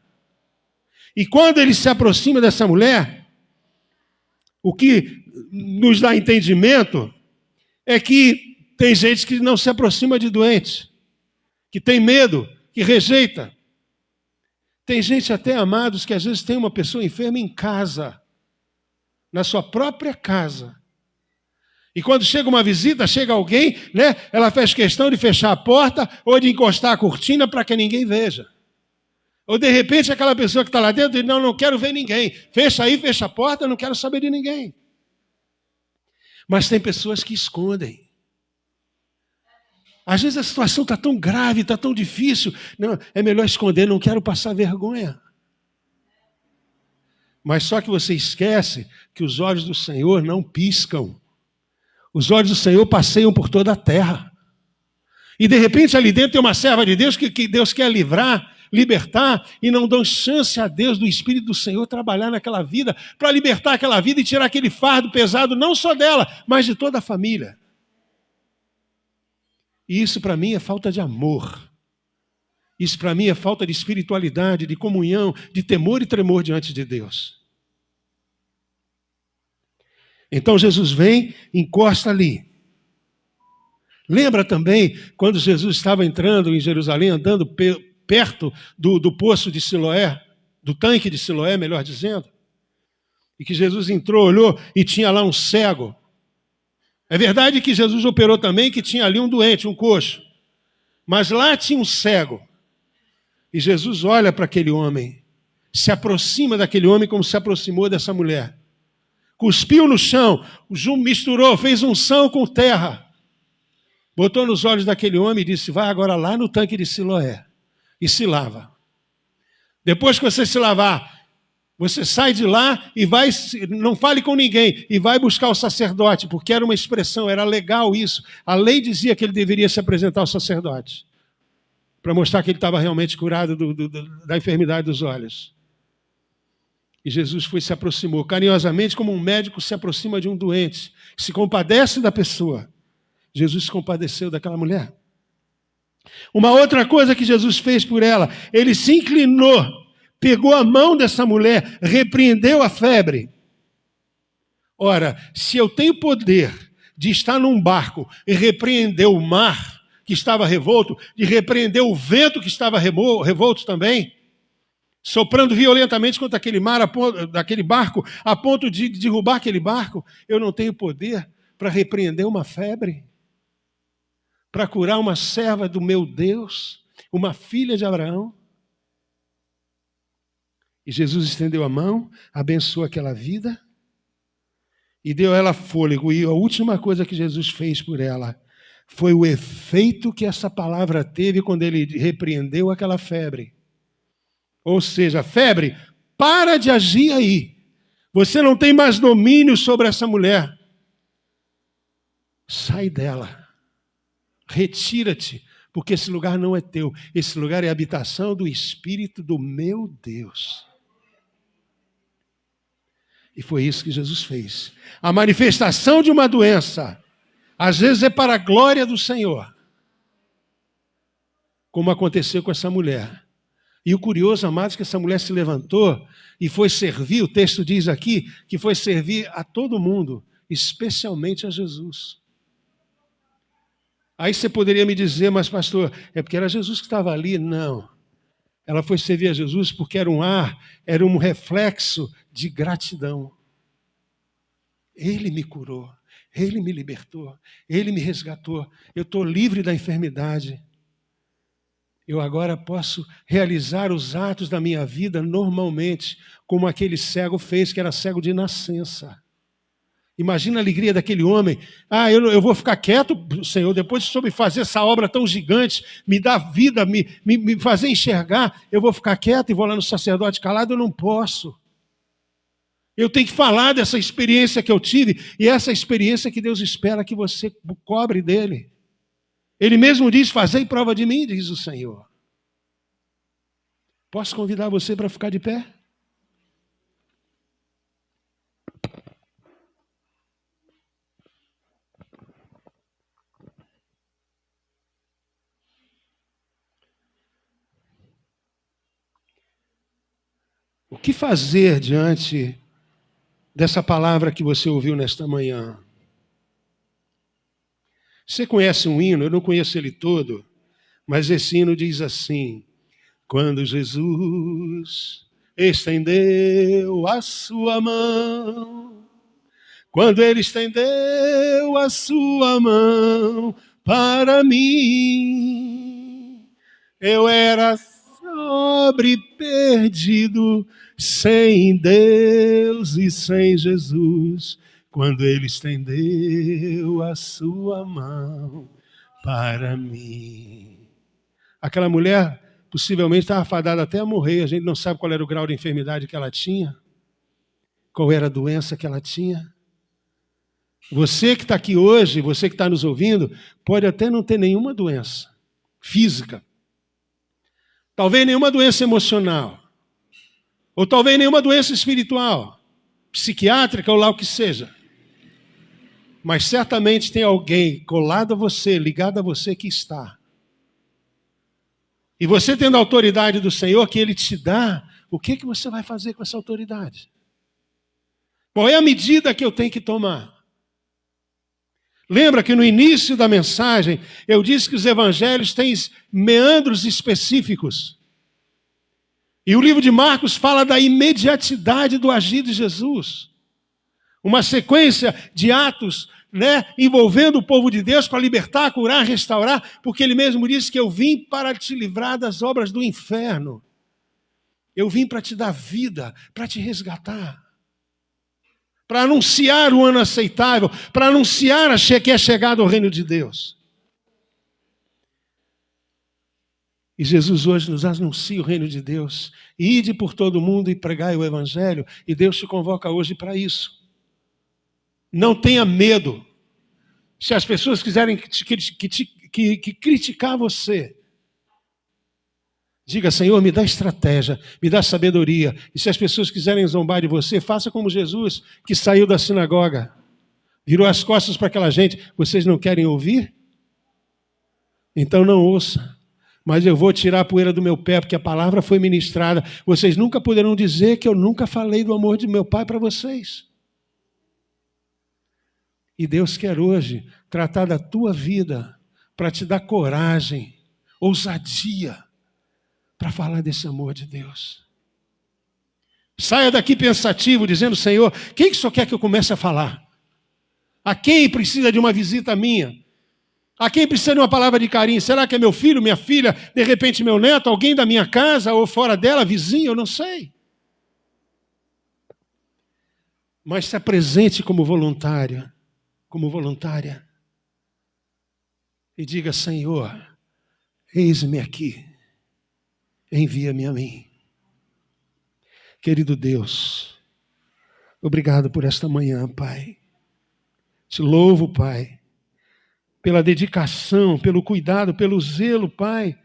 Speaker 1: E quando ele se aproxima dessa mulher, o que nos dá entendimento é que tem gente que não se aproxima de doentes, que tem medo, que rejeita. Tem gente até, amados, que às vezes tem uma pessoa enferma em casa, na sua própria casa. E quando chega uma visita, chega alguém, né, ela faz questão de fechar a porta ou de encostar a cortina para que ninguém veja. Ou de repente aquela pessoa que está lá dentro diz: não quero ver ninguém. Fecha aí, fecha a porta, não quero saber de ninguém. Mas tem pessoas que escondem. Às vezes a situação está tão grave, está tão difícil. Não, é melhor esconder, não quero passar vergonha. Mas só que você esquece que os olhos do Senhor não piscam. Os olhos do Senhor passeiam por toda a terra. E de repente ali dentro tem uma serva de Deus que Deus quer livrar, libertar, e não dão chance a Deus, do Espírito do Senhor, trabalhar naquela vida, para libertar aquela vida e tirar aquele fardo pesado, não só dela, mas de toda a família. E isso para mim é falta de amor. Isso para mim é falta de espiritualidade, de comunhão, de temor e tremor diante de Deus. Então Jesus vem, encosta ali. Lembra também quando Jesus estava entrando em Jerusalém, andando perto do poço de Siloé, do tanque de Siloé, melhor dizendo, e que Jesus entrou, olhou e tinha lá um cego. É verdade que Jesus operou também, que tinha ali um doente, um coxo, mas lá tinha um cego. E Jesus olha para aquele homem, se aproxima daquele homem como se aproximou dessa mulher. Cuspiu no chão, misturou, fez unção com terra. Botou nos olhos daquele homem e disse: vai agora lá no tanque de Siloé e se lava. Depois que você se lavar, você sai de lá e vai, não fale com ninguém, e vai buscar o sacerdote, porque era uma expressão, era legal isso. A lei dizia que ele deveria se apresentar ao sacerdote, para mostrar que ele estava realmente curado da enfermidade dos olhos. E Jesus se aproximou carinhosamente, como um médico se aproxima de um doente, se compadece da pessoa. Jesus se compadeceu daquela mulher. Uma outra coisa que Jesus fez por ela, ele se inclinou, pegou a mão dessa mulher, repreendeu a febre. Ora, se eu tenho poder de estar num barco e repreender o mar que estava revolto, de repreender o vento que estava revolto também, soprando violentamente contra aquele mar, daquele barco, a ponto de derrubar aquele barco, eu não tenho poder para repreender uma febre, para curar uma serva do meu Deus, uma filha de Abraão. E Jesus estendeu a mão, abençoou aquela vida e deu a ela fôlego. E a última coisa que Jesus fez por ela foi o efeito que essa palavra teve quando ele repreendeu aquela febre. Ou seja, febre, para de agir aí. Você não tem mais domínio sobre essa mulher. Sai dela. Retira-te, porque esse lugar não é teu. Esse lugar é a habitação do Espírito do meu Deus. E foi isso que Jesus fez. A manifestação de uma doença, às vezes é para a glória do Senhor. Como aconteceu com essa mulher. E o curioso, amados, que essa mulher se levantou e foi servir, o texto diz aqui, que foi servir a todo mundo, especialmente a Jesus. Aí você poderia me dizer, mas pastor, é porque era Jesus que estava ali? Não. Ela foi servir a Jesus porque era um reflexo de gratidão. Ele me curou, Ele me libertou, Ele me resgatou. Eu estou livre da enfermidade. Eu agora posso realizar os atos da minha vida normalmente, como aquele cego fez, que era cego de nascença. Imagina a alegria daquele homem. Eu vou ficar quieto, Senhor, depois de me fazer essa obra tão gigante, me dar vida, me fazer enxergar, eu vou ficar quieto e vou lá no sacerdote calado? Eu não posso. Eu tenho que falar dessa experiência que eu tive, e essa experiência que Deus espera que você cobre dele. Ele mesmo diz: fazei prova de mim, diz o Senhor. Posso convidar você para ficar de pé? O que fazer diante dessa palavra que você ouviu nesta manhã? Você conhece um hino? Eu não conheço ele todo, mas esse hino diz assim: quando Jesus estendeu a sua mão, quando ele estendeu a sua mão para mim, eu era pobre, perdido, sem Deus e sem Jesus, quando ele estendeu a sua mão para mim. Aquela mulher possivelmente estava fadada até a morrer. A gente não sabe qual era o grau de enfermidade que ela tinha, qual era a doença que ela tinha. Você que está aqui hoje, você que está nos ouvindo, pode até não ter nenhuma doença física. Talvez nenhuma doença emocional. Ou talvez nenhuma doença espiritual, psiquiátrica ou lá o que seja. Mas certamente tem alguém colado a você, ligado a você que está. E você tendo a autoridade do Senhor que Ele te dá, o que você vai fazer com essa autoridade? Qual é a medida que eu tenho que tomar? Lembra que no início da mensagem eu disse que os evangelhos têm meandros específicos. E o livro de Marcos fala da imediatidade do agir de Jesus. Uma sequência de atos, envolvendo o povo de Deus para libertar, curar, restaurar, porque ele mesmo disse que eu vim para te livrar das obras do inferno. Eu vim para te dar vida, para te resgatar. Para anunciar o ano aceitável, para anunciar que é chegado ao reino de Deus. E Jesus hoje nos anuncia o reino de Deus. Ide por todo o mundo e pregai o evangelho. E Deus te convoca hoje para isso. Não tenha medo. Se as pessoas quiserem criticar você, diga, Senhor, me dá estratégia, me dá sabedoria. E se as pessoas quiserem zombar de você, faça como Jesus, que saiu da sinagoga, virou as costas para aquela gente. Vocês não querem ouvir? Então não ouça. Mas eu vou tirar a poeira do meu pé, porque a palavra foi ministrada. Vocês nunca poderão dizer que eu nunca falei do amor de meu Pai para vocês. E Deus quer hoje tratar da tua vida para te dar coragem, ousadia, para falar desse amor de Deus. Saia daqui pensativo, dizendo, Senhor, quem que só quer que eu comece a falar? A quem precisa de uma visita minha? A quem precisa de uma palavra de carinho? Será que é meu filho, minha filha, de repente meu neto, alguém da minha casa ou fora dela, vizinho, eu não sei. Mas se apresente como voluntária, e diga, Senhor, eis-me aqui, envia-me a mim. Querido Deus, obrigado por esta manhã, Pai. Te louvo, Pai, pela dedicação, pelo cuidado, pelo zelo, Pai,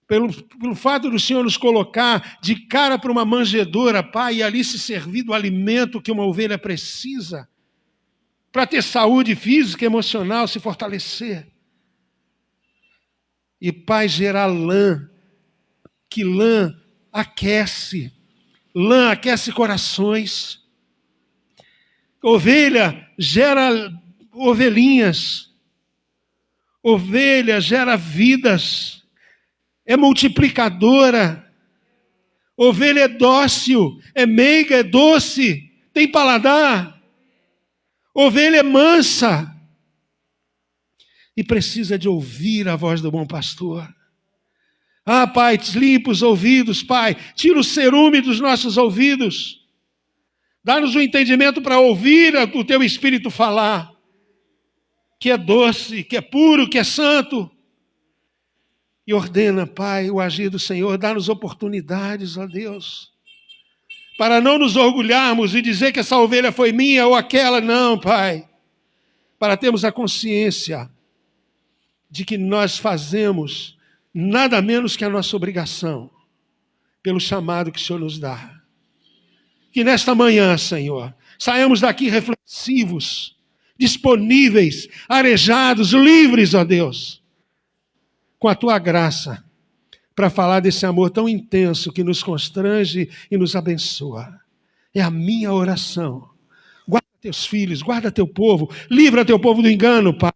Speaker 1: pelo fato do Senhor nos colocar de cara para uma manjedoura, Pai, e ali se servir do alimento que uma ovelha precisa, para ter saúde física e emocional, se fortalecer. E, Pai, gerar lã, que lã aquece corações. Ovelha gera ovelhinhas. Ovelha gera vidas. É multiplicadora. Ovelha é dócil, é meiga, é doce, tem paladar. Ovelha é mansa. E precisa de ouvir a voz do bom pastor. Ah, Pai, limpa os ouvidos, Pai. Tira o cerume dos nossos ouvidos. Dá-nos o entendimento para ouvir o Teu Espírito falar. Que é doce, que é puro, que é santo. E ordena, Pai, o agir do Senhor. Dá-nos oportunidades, ó Deus. Para não nos orgulharmos e dizer que essa ovelha foi minha ou aquela. Não, Pai. Para termos a consciência de que nós fazemos nada menos que a nossa obrigação, pelo chamado que o Senhor nos dá. Que nesta manhã, Senhor, saiamos daqui reflexivos, disponíveis, arejados, livres, ó Deus, com a Tua graça, para falar desse amor tão intenso que nos constrange e nos abençoa. É a minha oração. Guarda Teus filhos, guarda Teu povo, livra Teu povo do engano, Pai,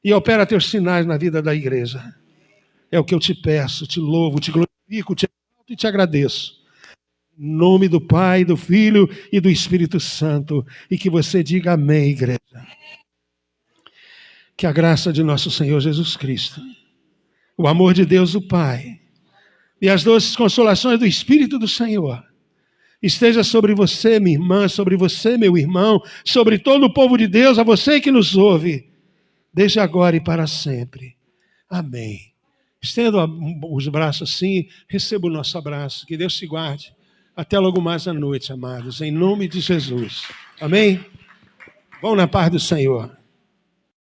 Speaker 1: e opera Teus sinais na vida da igreja. É o que eu te peço, te louvo, te glorifico, te exalto e te agradeço. Em nome do Pai, do Filho e do Espírito Santo. E que você diga amém, igreja. Que a graça de nosso Senhor Jesus Cristo, o amor de Deus o Pai e as doces consolações do Espírito do Senhor esteja sobre você, minha irmã, sobre você, meu irmão, sobre todo o povo de Deus, a você que nos ouve, desde agora e para sempre. Amém. Estenda os braços assim, receba o nosso abraço. Que Deus te guarde. Até logo mais à noite, amados. Em nome de Jesus. Amém? Vão na paz do Senhor.